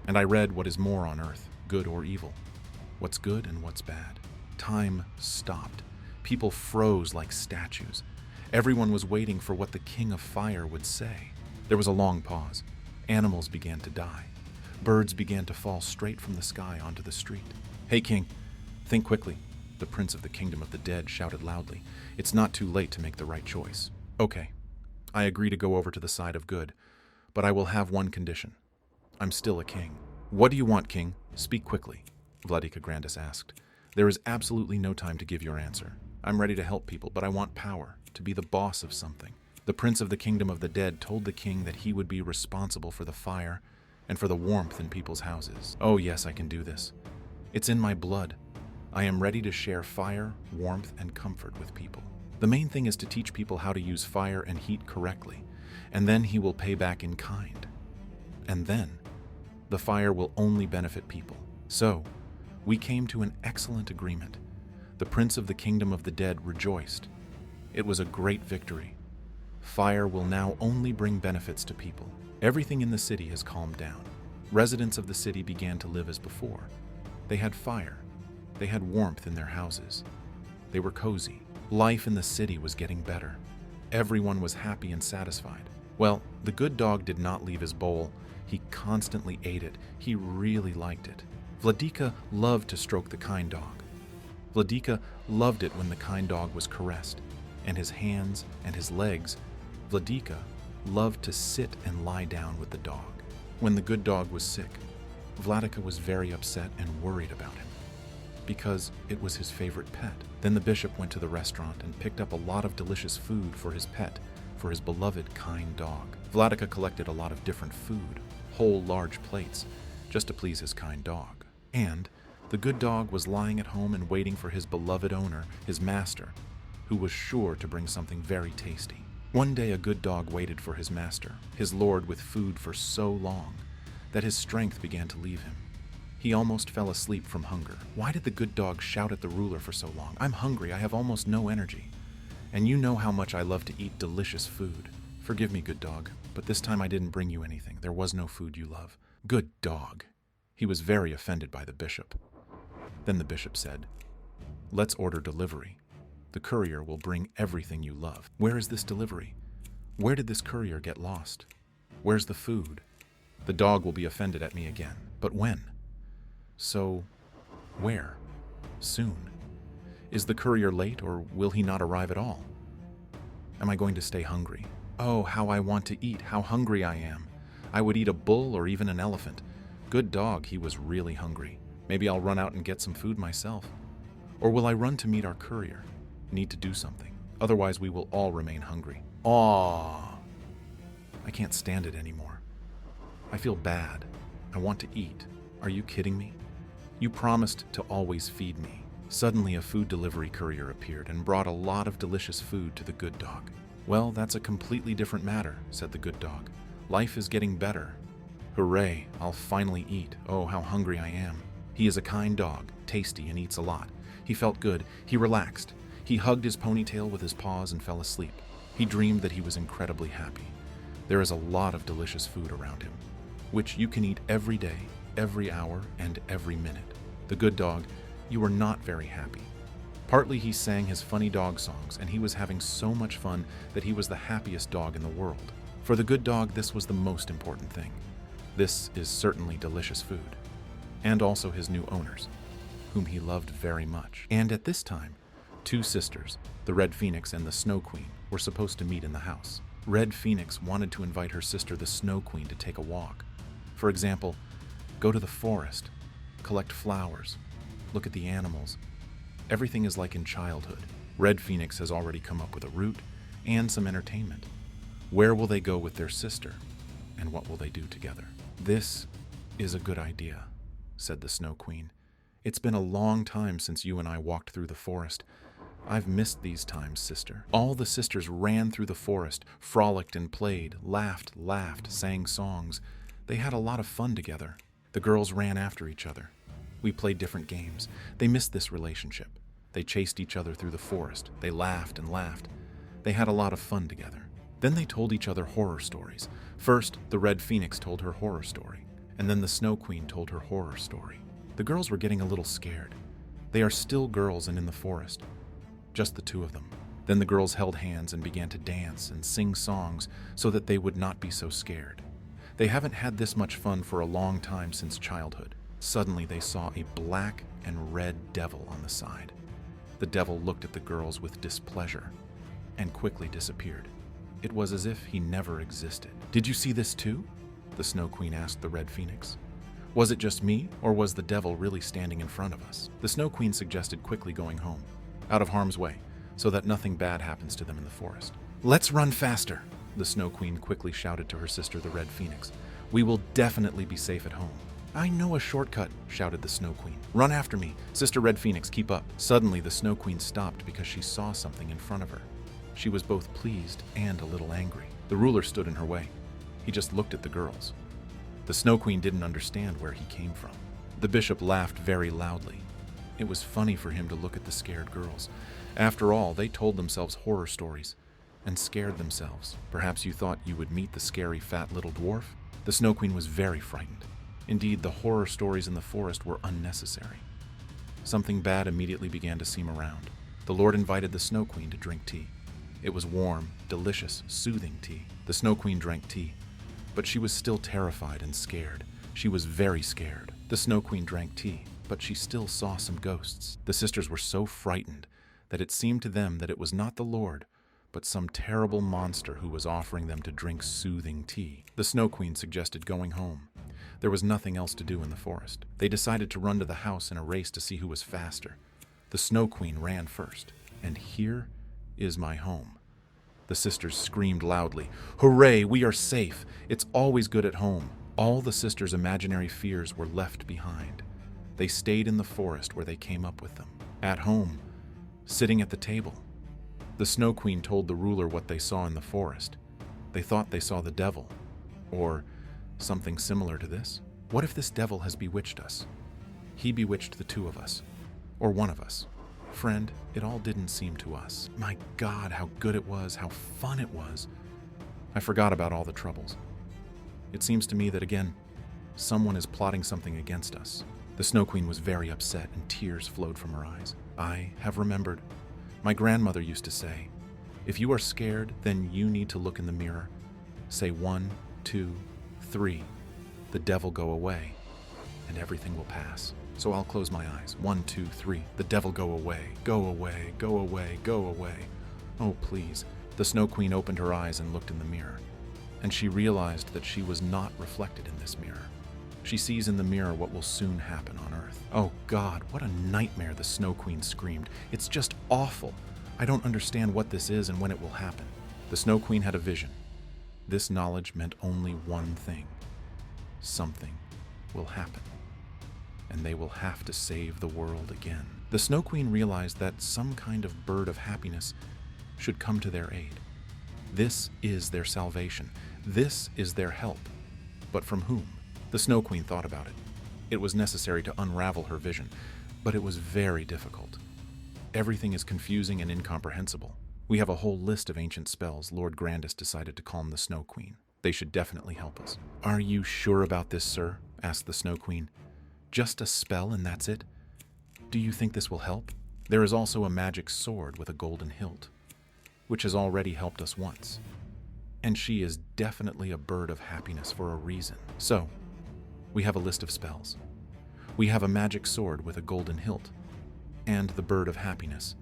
and I read what is more on earth, good or evil, what's good and what's bad. Time stopped. People froze like statues. Everyone was waiting for what the King of Fire would say. There was a long pause. Animals began to die. Birds began to fall straight from the sky onto the street. "Hey, King, think quickly," the Prince of the Kingdom of the Dead shouted loudly. "It's not too late to make the right choice." "Okay, I agree to go over to the side of good, but I will have one condition. I'm still a king." "What do you want, King? Speak quickly," Vladika Grandis asked. "There is absolutely no time to give your answer. I'm ready to help people, but I want power, to be the boss of something." The Prince of the Kingdom of the Dead told the king that he would be responsible for the fire and for the warmth in people's houses. "Oh yes, I can do this. It's in my blood. I am ready to share fire, warmth, and comfort with people. The main thing is to teach people how to use fire and heat correctly, and then he will pay back in kind. And then, the fire will only benefit people. So, we came to an excellent agreement. The Prince of the Kingdom of the Dead rejoiced. It was a great victory. Fire will now only bring benefits to people. Everything in the city has calmed down. Residents of the city began to live as before. They had fire. They had warmth in their houses. They were cozy. Life in the city was getting better. Everyone was happy and satisfied. Well, the good dog did not leave his bowl. He constantly ate it. He really liked it. Vladika loved to stroke the kind dog. Vladika loved it when the kind dog was caressed, and his hands and his legs. Vladika loved to sit and lie down with the dog. When the good dog was sick, Vladika was very upset and worried about him, because it was his favorite pet. Then the bishop went to the restaurant and picked up a lot of delicious food for his pet, for his beloved kind dog. Vladika collected a lot of different food, whole large plates, just to please his kind dog. And the good dog was lying at home and waiting for his beloved owner, his master, who was sure to bring something very tasty. One day a good dog waited for his master, his lord, with food for so long that his strength began to leave him. He almost fell asleep from hunger. Why did the good dog shout at the ruler for so long? "I'm hungry, I have almost no energy. And you know how much I love to eat delicious food. Forgive me, good dog, but this time I didn't bring you anything. There was no food you love." Good dog. He was very offended by the bishop. Then the bishop said, "Let's order delivery. The courier will bring everything you love." "Where is this delivery? Where did this courier get lost? Where's the food? The dog will be offended at me again. But when? So, where? Soon. Is the courier late, or will he not arrive at all? Am I going to stay hungry? Oh, how I want to eat, how hungry I am. I would eat a bull or even an elephant. Good dog, he was really hungry. Maybe I'll run out and get some food myself. Or will I run to meet our courier? Need to do something. Otherwise we will all remain hungry. Aww. I can't stand it anymore. I feel bad. I want to eat. Are you kidding me? You promised to always feed me." Suddenly a food delivery courier appeared and brought a lot of delicious food to the good dog. "Well, that's a completely different matter," said the good dog. "Life is getting better. Hooray, I'll finally eat. Oh, how hungry I am. He is a kind dog, tasty, and eats a lot. He felt good. He relaxed. He hugged his ponytail with his paws and fell asleep. He dreamed that he was incredibly happy. There is a lot of delicious food around him, which you can eat every day, every hour, and every minute. The good dog, you were not very happy. Partly he sang his funny dog songs, and he was having so much fun that he was the happiest dog in the world. For the good dog, this was the most important thing. This is certainly delicious food. And also his new owners, whom he loved very much. And at this time, two sisters, the Red Phoenix and the Snow Queen, were supposed to meet in the house. Red Phoenix wanted to invite her sister, the Snow Queen, to take a walk. For example, go to the forest, collect flowers, look at the animals. Everything is like in childhood. Red Phoenix has already come up with a route and some entertainment. Where will they go with their sister, and what will they do together? This is a good idea, said the Snow Queen. It's been a long time since you and I walked through the forest. I've missed these times, sister. All the sisters ran through the forest, frolicked and played, laughed, sang songs. They had a lot of fun together. The girls ran after each other. We played different games. They missed this relationship. They chased each other through the forest. They laughed and laughed. They had a lot of fun together. Then they told each other horror stories. First, the Red Phoenix told her horror story, and then the Snow Queen told her horror story. The girls were getting a little scared. They are still girls and in the forest. Just the two of them. Then the girls held hands and began to dance and sing songs so that they would not be so scared. They haven't had this much fun for a long time since childhood. Suddenly they saw a black and red devil on the side. The devil looked at the girls with displeasure and quickly disappeared. It was as if he never existed. Did you see this too? The Snow Queen asked the Red Phoenix. Was it just me, or was the devil really standing in front of us? The Snow Queen suggested quickly going home, out of harm's way, so that nothing bad happens to them in the forest. Let's run faster, the Snow Queen quickly shouted to her sister, the Red Phoenix. We will definitely be safe at home. I know a shortcut, shouted the Snow Queen. Run after me. Sister Red Phoenix, keep up. Suddenly, the Snow Queen stopped because she saw something in front of her. She was both pleased and a little angry. The ruler stood in her way. He just looked at the girls. The Snow Queen didn't understand where he came from. The bishop laughed very loudly. It was funny for him to look at the scared girls. After all, they told themselves horror stories and scared themselves. Perhaps you thought you would meet the scary fat little dwarf? The Snow Queen was very frightened. Indeed, the horror stories in the forest were unnecessary. Something bad immediately began to seem around. The Lord invited the Snow Queen to drink tea. It was warm, delicious, soothing tea. The Snow Queen drank tea, but she was still terrified and scared. She was very scared. The Snow Queen drank tea, but she still saw some ghosts. The sisters were so frightened that it seemed to them that it was not the Lord, but some terrible monster who was offering them to drink soothing tea. The Snow Queen suggested going home. There was nothing else to do in the forest. They decided to run to the house in a race to see who was faster. The Snow Queen ran first, and here is my home. The sisters screamed loudly, "Hooray, we are safe! It's always good at home." All the sisters' imaginary fears were left behind. They stayed in the forest where they came up with them. At home, sitting at the table, the Snow Queen told the ruler what they saw in the forest. They thought they saw the devil, or something similar to this. What if this devil has bewitched us? He bewitched the two of us, or one of us. Friend, it all didn't seem to us. My God, how good it was, how fun it was. I forgot about all the troubles. It seems to me that again, someone is plotting something against us. The Snow Queen was very upset and tears flowed from her eyes. I have remembered. My grandmother used to say, if you are scared, then you need to look in the mirror. Say 1, 2, 3. The devil go away, and everything will pass. So I'll close my eyes. 1, 2, 3. The devil go away, go away, go away, go away. Oh, please. The Snow Queen opened her eyes and looked in the mirror, and she realized that she was not reflected in this mirror. She sees in the mirror what will soon happen on Earth. Oh God, what a nightmare, the Snow Queen screamed. It's just awful. I don't understand what this is and when it will happen. The Snow Queen had a vision. This knowledge meant only one thing. Something will happen, and they will have to save the world again. The Snow Queen realized that some kind of bird of happiness should come to their aid. This is their salvation. This is their help. But from whom? The Snow Queen thought about it. It was necessary to unravel her vision, but it was very difficult. Everything is confusing and incomprehensible. We have a whole list of ancient spells. Lord Grandis decided to calm the Snow Queen. They should definitely help us. Are you sure about this, sir? Asked the Snow Queen. Just a spell and that's it? Do you think this will help? There is also a magic sword with a golden hilt, which has already helped us once. And she is definitely a bird of happiness for a reason. So, we have a list of spells. We have a magic sword with a golden hilt, and the bird of happiness.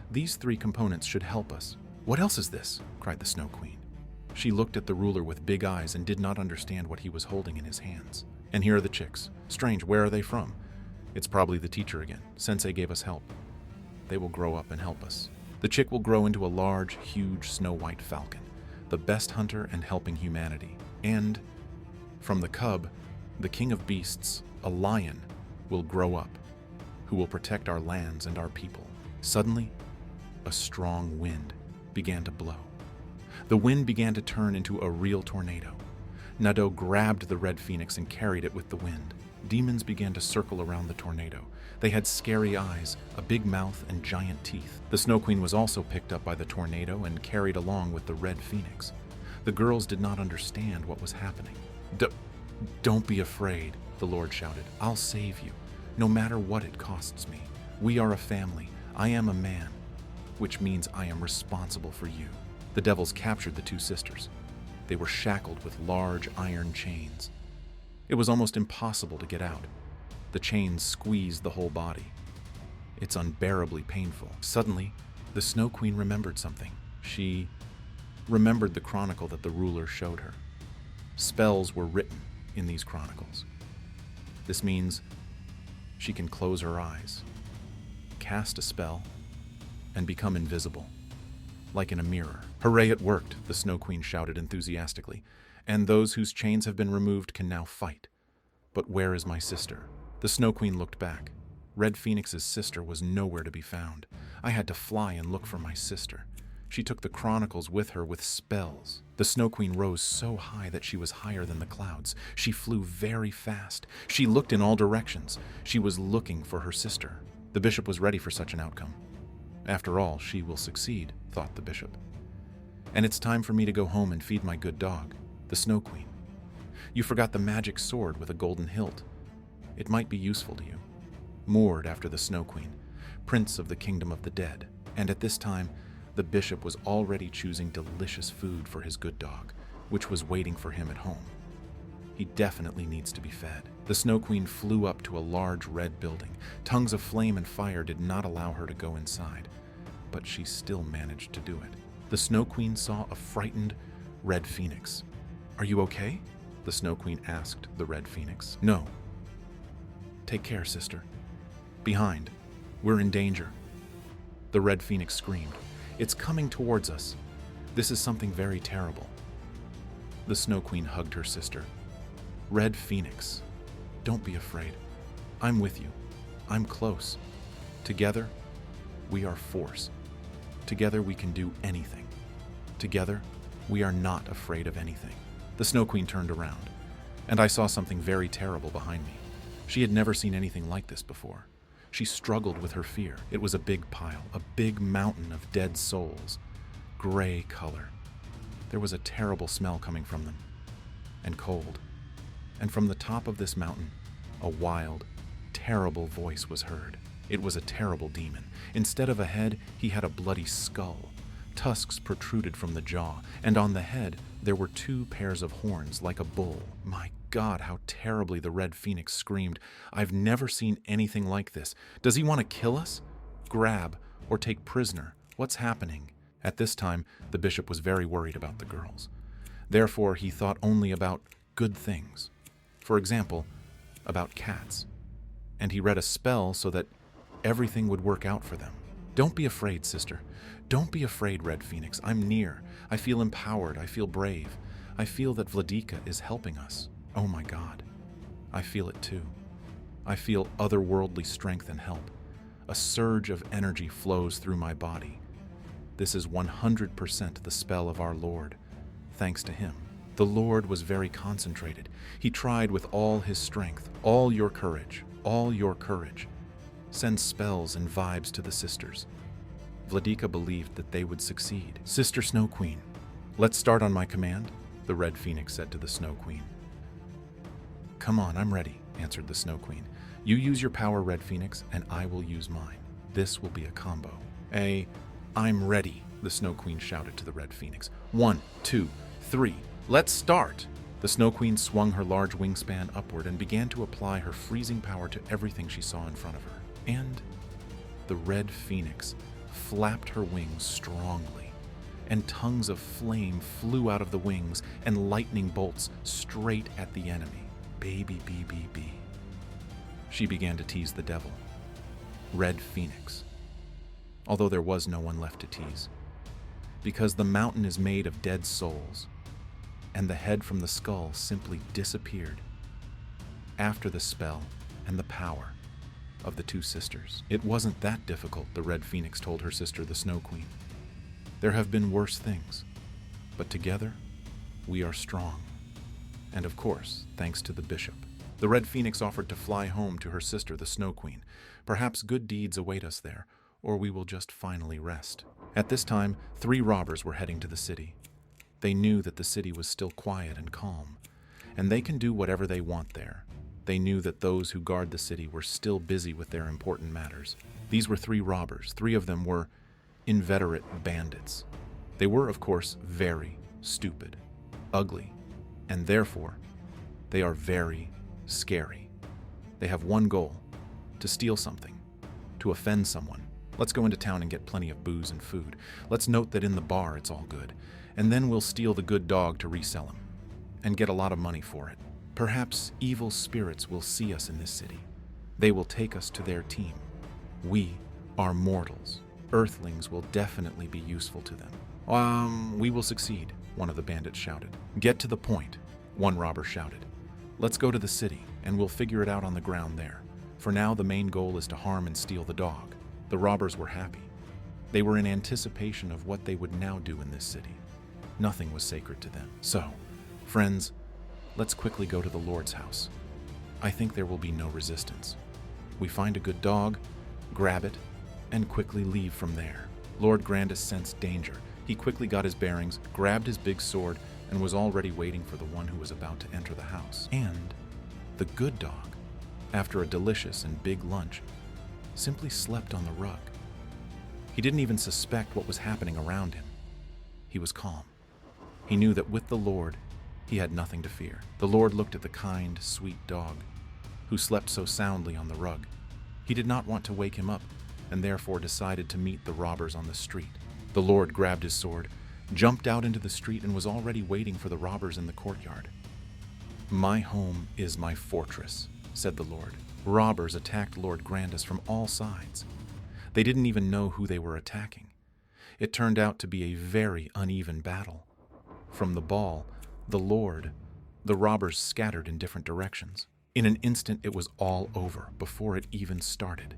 These three components should help us. What else is this? Cried the Snow Queen. She looked at the ruler with big eyes and did not understand what he was holding in his hands. And here are the chicks. Strange, where are they from? It's probably the teacher again. Sensei gave us help. They will grow up and help us. The chick will grow into a large, huge snow-white falcon, the best hunter and helping humanity. And from the cub, the king of beasts, a lion, will grow up, who will protect our lands and our people. Suddenly, a strong wind began to blow. The wind began to turn into a real tornado. Nadeau grabbed the red phoenix and carried it with the wind. Demons began to circle around the tornado. They had scary eyes, a big mouth, and giant teeth. The Snow Queen was also picked up by the tornado and carried along with the red phoenix. The girls did not understand what was happening. Don't be afraid, the Lord shouted. I'll save you, no matter what it costs me. We are a family. I am a man, which means I am responsible for you. The devils captured the two sisters. They were shackled with large iron chains. It was almost impossible to get out. The chains squeezed the whole body. It's unbearably painful. Suddenly, the Snow Queen remembered something. She remembered the chronicle that the ruler showed her. Spells were written in these chronicles. This means she can close her eyes, cast a spell, and become invisible, like in a mirror. Hooray, it worked, the Snow Queen shouted enthusiastically. And those whose chains have been removed can now fight. But where is my sister? The Snow Queen looked back. Red Phoenix's sister was nowhere to be found. I had to fly and look for my sister. She took the chronicles with her with spells. The Snow Queen rose so high that she was higher than the clouds. She flew very fast. She looked in all directions. She was looking for her sister. The bishop was ready for such an outcome. After all, she will succeed, thought the bishop. And it's time for me to go home and feed my good dog, the Snow Queen. You forgot the magic sword with a golden hilt. It might be useful to you. Moored after the Snow Queen, prince of the kingdom of the dead. And at this time, the bishop was already choosing delicious food for his good dog, which was waiting for him at home. He definitely needs to be fed. The Snow Queen flew up to a large red building. Tongues of flame and fire did not allow her to go inside, but she still managed to do it. The Snow Queen saw a frightened red phoenix. Are you okay? The Snow Queen asked the red phoenix. No. Take care, sister. Behind. We're in danger. The red phoenix screamed. It's coming towards us. This is something very terrible. The Snow Queen hugged her sister. Red Phoenix, don't be afraid. I'm with you. I'm close. Together, we are force. Together, we can do anything. Together, we are not afraid of anything. The Snow Queen turned around, and I saw something very terrible behind me. She had never seen anything like this before. She struggled with her fear. It was a big pile, a big mountain of dead souls, gray color. There was a terrible smell coming from them, and cold. And from the top of this mountain, a wild, terrible voice was heard. It was a terrible demon. Instead of a head, he had a bloody skull. Tusks protruded from the jaw, and on the head, there were 2 pairs of horns like a bull. My God, how terribly the Red Phoenix screamed. I've never seen anything like this. Does he want to kill us? Grab, or take prisoner? What's happening? At this time, the bishop was very worried about the girls. Therefore, he thought only about good things. For example, about cats. And he read a spell so that everything would work out for them. Don't be afraid, sister. Don't be afraid, Red Phoenix. I'm near. I feel empowered. I feel brave. I feel that Vladika is helping us. Oh my God. I feel it too. I feel otherworldly strength and help. A surge of energy flows through my body. This is 100% the spell of our Lord. Thanks to him. The Lord was very concentrated. He tried with all his strength, all your courage, all your courage. Send spells and vibes to the sisters. Vladika believed that they would succeed. Sister Snow Queen, let's start on my command, the Red Phoenix said to the Snow Queen. Come on, I'm ready, answered the Snow Queen. You use your power, Red Phoenix, and I will use mine. This will be a combo. I'm ready, the Snow Queen shouted to the Red Phoenix. 1, 2, 3, let's start! The Snow Queen swung her large wingspan upward and began to apply her freezing power to everything she saw in front of her. And the Red Phoenix flapped her wings strongly, and tongues of flame flew out of the wings and lightning bolts straight at the enemy. Baby BBB. She began to tease the devil, Red Phoenix, although there was no one left to tease, because the mountain is made of dead souls, and the head from the skull simply disappeared after the spell and the power of the two sisters. It wasn't that difficult, the Red Phoenix told her sister, the Snow Queen. There have been worse things, but together we are strong. And of course, thanks to the bishop. The Red Phoenix offered to fly home to her sister, the Snow Queen. Perhaps good deeds await us there, or we will just finally rest. At this time, 3 robbers were heading to the city. They knew that the city was still quiet and calm, and they can do whatever they want there. They knew that those who guard the city were still busy with their important matters. These were 3 robbers. 3 of them were inveterate bandits. They were, of course, very stupid, ugly, and therefore, they are very scary. They have one goal: to steal something, to offend someone. Let's go into town and get plenty of booze and food. Let's note that in the bar it's all good, and then we'll steal the good dog to resell him, and get a lot of money for it. Perhaps evil spirits will see us in this city. They will take us to their team. We are mortals. Earthlings will definitely be useful to them. We will succeed, one of the bandits shouted. Get to the point, one robber shouted. Let's go to the city, and we'll figure it out on the ground there. For now, the main goal is to harm and steal the dog. The robbers were happy. They were in anticipation of what they would now do in this city. Nothing was sacred to them. So, friends, let's quickly go to the Lord's house. I think there will be no resistance. We find a good dog, grab it, and quickly leave from there. Lord Grandis sensed danger. He quickly got his bearings, grabbed his big sword, and was already waiting for the one who was about to enter the house. And the good dog, after a delicious and big lunch, simply slept on the rug. He didn't even suspect what was happening around him. He was calm. He knew that with the Lord, he had nothing to fear. The Lord looked at the kind, sweet dog, who slept so soundly on the rug. He did not want to wake him up, and therefore decided to meet the robbers on the street. The Lord grabbed his sword, jumped out into the street, and was already waiting for the robbers in the courtyard. My home is my fortress, said the Lord. Robbers attacked Lord Grandis from all sides. They didn't even know who they were attacking. It turned out to be a very uneven battle. From the ball, the Lord, the robbers scattered in different directions. In an instant, it was all over before it even started.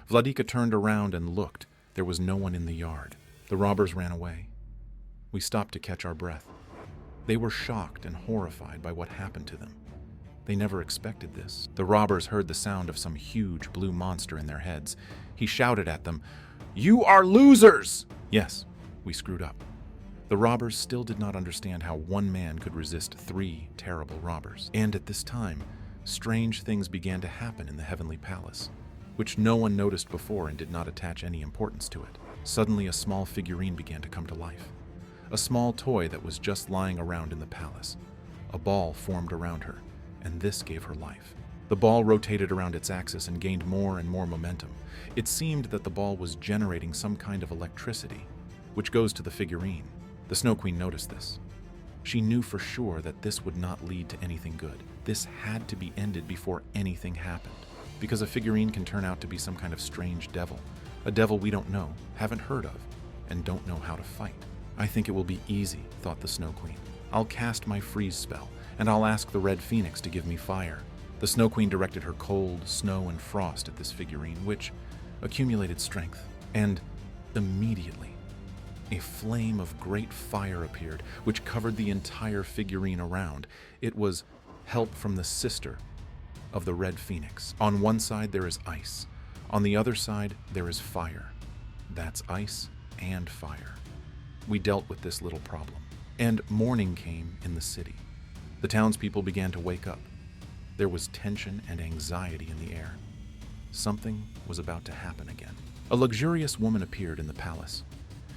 Vladika turned around and looked. There was no one in the yard. The robbers ran away. We stopped to catch our breath. They were shocked and horrified by what happened to them. They never expected this. The robbers heard the sound of some huge blue monster in their heads. He shouted at them, "You are losers!" Yes, we screwed up. The robbers still did not understand how one man could resist 3 terrible robbers. And at this time, strange things began to happen in the heavenly palace, which no one noticed before and did not attach any importance to it. Suddenly, a small figurine began to come to life. A small toy that was just lying around in the palace. A ball formed around her, and this gave her life. The ball rotated around its axis and gained more and more momentum. It seemed that the ball was generating some kind of electricity, which goes to the figurine. The Snow Queen noticed this. She knew for sure that this would not lead to anything good. This had to be ended before anything happened, because a figurine can turn out to be some kind of strange devil, a devil we don't know, haven't heard of, and don't know how to fight. I think it will be easy, thought the Snow Queen. I'll cast my freeze spell, and I'll ask the Red Phoenix to give me fire. The Snow Queen directed her cold, snow, and frost at this figurine, which accumulated strength, and immediately A flame of great fire appeared, which covered the entire figurine around. It was help from the sister of the Red Phoenix. On one side there is ice. On the other side there is fire. That's ice and fire. We dealt with this little problem. And morning came in the city. The townspeople began to wake up. There was tension and anxiety in the air. Something was about to happen again. A luxurious woman appeared in the palace.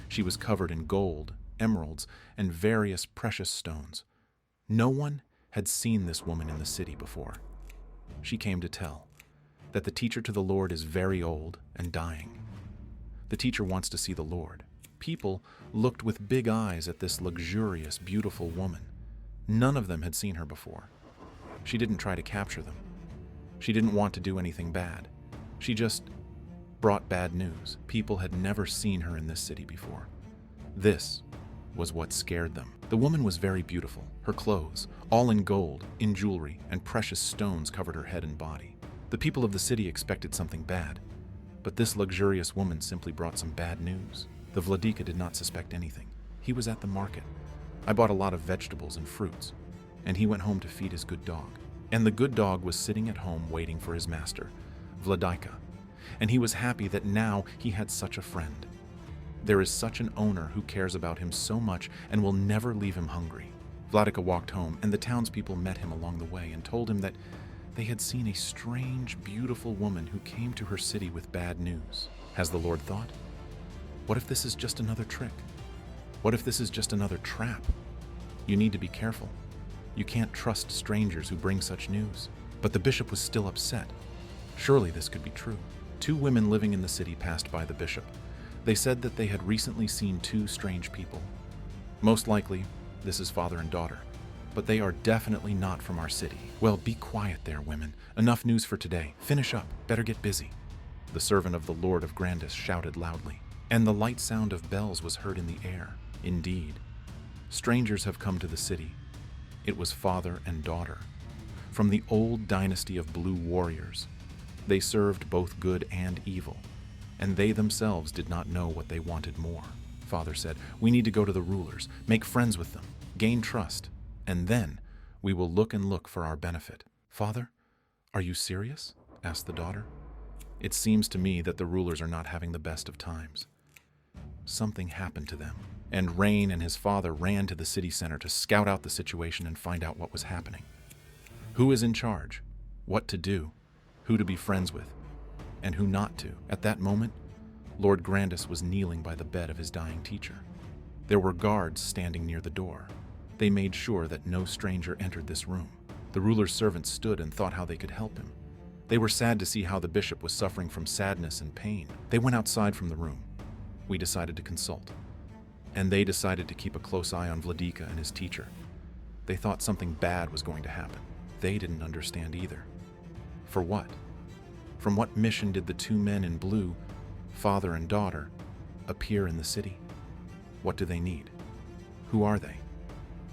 She was covered in gold, emeralds, and various precious stones. No one had seen this woman in the city before. She came to tell that the teacher to the Lord is very old and dying. The teacher wants to see the Lord. People looked with big eyes at this luxurious, beautiful woman. None of them had seen her before. She didn't try to capture them. She didn't want to do anything bad. She just brought bad news. People had never seen her in this city before. This was what scared them. The woman was very beautiful. Her clothes, all in gold, in jewelry, and precious stones covered her head and body. The people of the city expected something bad, but this luxurious woman simply brought some bad news. The Vladika did not suspect anything. He was at the market. I bought a lot of vegetables and fruits, and he went home to feed his good dog. And the good dog was sitting at home waiting for his master, Vladika, and he was happy that now he had such a friend. There is such an owner who cares about him so much and will never leave him hungry. Vladika walked home, and the townspeople met him along the way and told him that they had seen a strange, beautiful woman who came to her city with bad news. Has the Lord thought? What if this is just another trick? What if this is just another trap? You need to be careful. You can't trust strangers who bring such news. But the bishop was still upset. Surely this could be true. 2 women living in the city passed by the bishop. They said that they had recently seen 2 strange people. Most likely, this is father and daughter, but they are definitely not from our city. Well, be quiet there, women. Enough news for today. Finish up. Better get busy. The servant of the Lord of Grandis shouted loudly, and the light sound of bells was heard in the air. Indeed, strangers have come to the city. It was father and daughter, from the old dynasty of blue warriors. They served both good and evil, and they themselves did not know what they wanted more. Father said, "We need to go to the rulers, make friends with them, gain trust, and then we will look for our benefit." "Father, are you serious?" asked the daughter. "It seems to me that the rulers are not having the best of times." Something happened to them, and Rain and his father ran to the city center to scout out the situation and find out what was happening. Who is in charge? What to do? Who to be friends with? And who not to? At that moment, Lord Grandis was kneeling by the bed of his dying teacher. There were guards standing near the door. They made sure that no stranger entered this room. The ruler's servants stood and thought how they could help him. They were sad to see how the bishop was suffering from sadness and pain. They went outside from the room. We decided to consult. And they decided to keep a close eye on Vladika and his teacher. They thought something bad was going to happen. They didn't understand either. For what? From what mission did the 2 men in blue, father and daughter, appear in the city? What do they need? Who are they?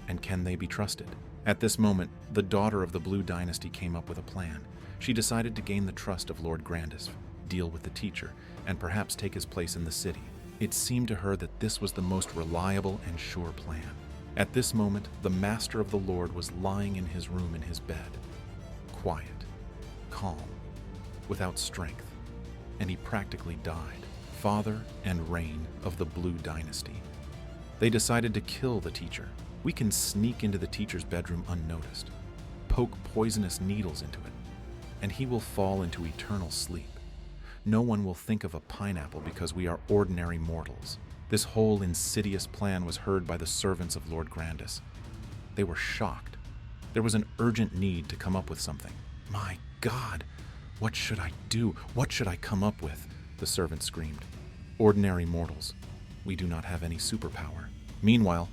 And can they be trusted? At this moment, the daughter of the Blue Dynasty came up with a plan. She decided to gain the trust of Lord Grandis, deal with the teacher, and perhaps take his place in the city. It seemed to her that this was the most reliable and sure plan. At this moment, the Master of the Lord was lying in his room in his bed, quiet, calm, without strength, and he practically died. Father and Rain of the Blue Dynasty. They decided to kill the teacher. We can sneak into the teacher's bedroom unnoticed, poke poisonous needles into it, and he will fall into eternal sleep. No one will think of a pineapple because we are ordinary mortals. This whole insidious plan was heard by the servants of Lord Grandis. They were shocked. There was an urgent need to come up with something. "My God, what should I do? What should I come up with?" the servant screamed. "Ordinary mortals. We do not have any superpower." Meanwhile,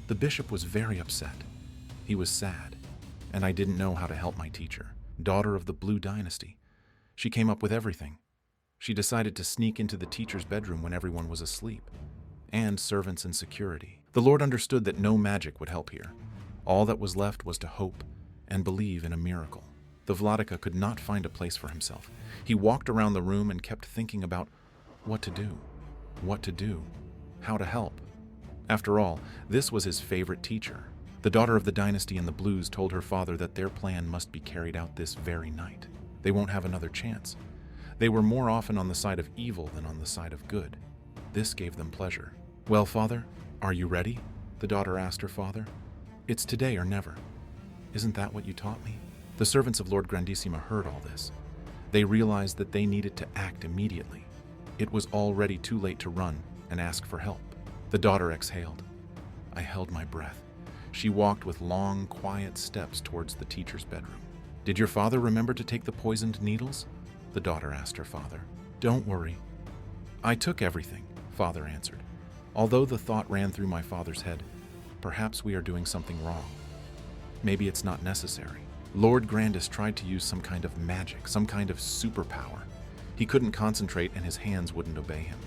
the bishop was very upset. He was sad, and I didn't know how to help my teacher, daughter of the Blue Dynasty. She came up with everything. She decided to sneak into the teacher's bedroom when everyone was asleep, and servants and security. The Lord understood that no magic would help here. All that was left was to hope and believe in a miracle. The Vladika could not find a place for himself. He walked around the room and kept thinking about what to do, how to help. After all, this was his favorite teacher. The daughter of the dynasty in the blues told her father that their plan must be carried out this very night. They won't have another chance. They were more often on the side of evil than on the side of good. This gave them pleasure. "Well, father, are you ready?" the daughter asked her father. "It's today or never. Isn't that what you taught me?" The servants of Lord Grandissima heard all this. They realized that they needed to act immediately. It was already too late to run and ask for help. The daughter exhaled. I held my breath. She walked with long, quiet steps towards the teacher's bedroom. "Did your father remember to take the poisoned needles?" the daughter asked her father. "Don't worry. I took everything," father answered. Although the thought ran through my father's head, perhaps we are doing something wrong. Maybe it's not necessary. Lord Grandis tried to use some kind of magic, some kind of superpower. He couldn't concentrate and his hands wouldn't obey him.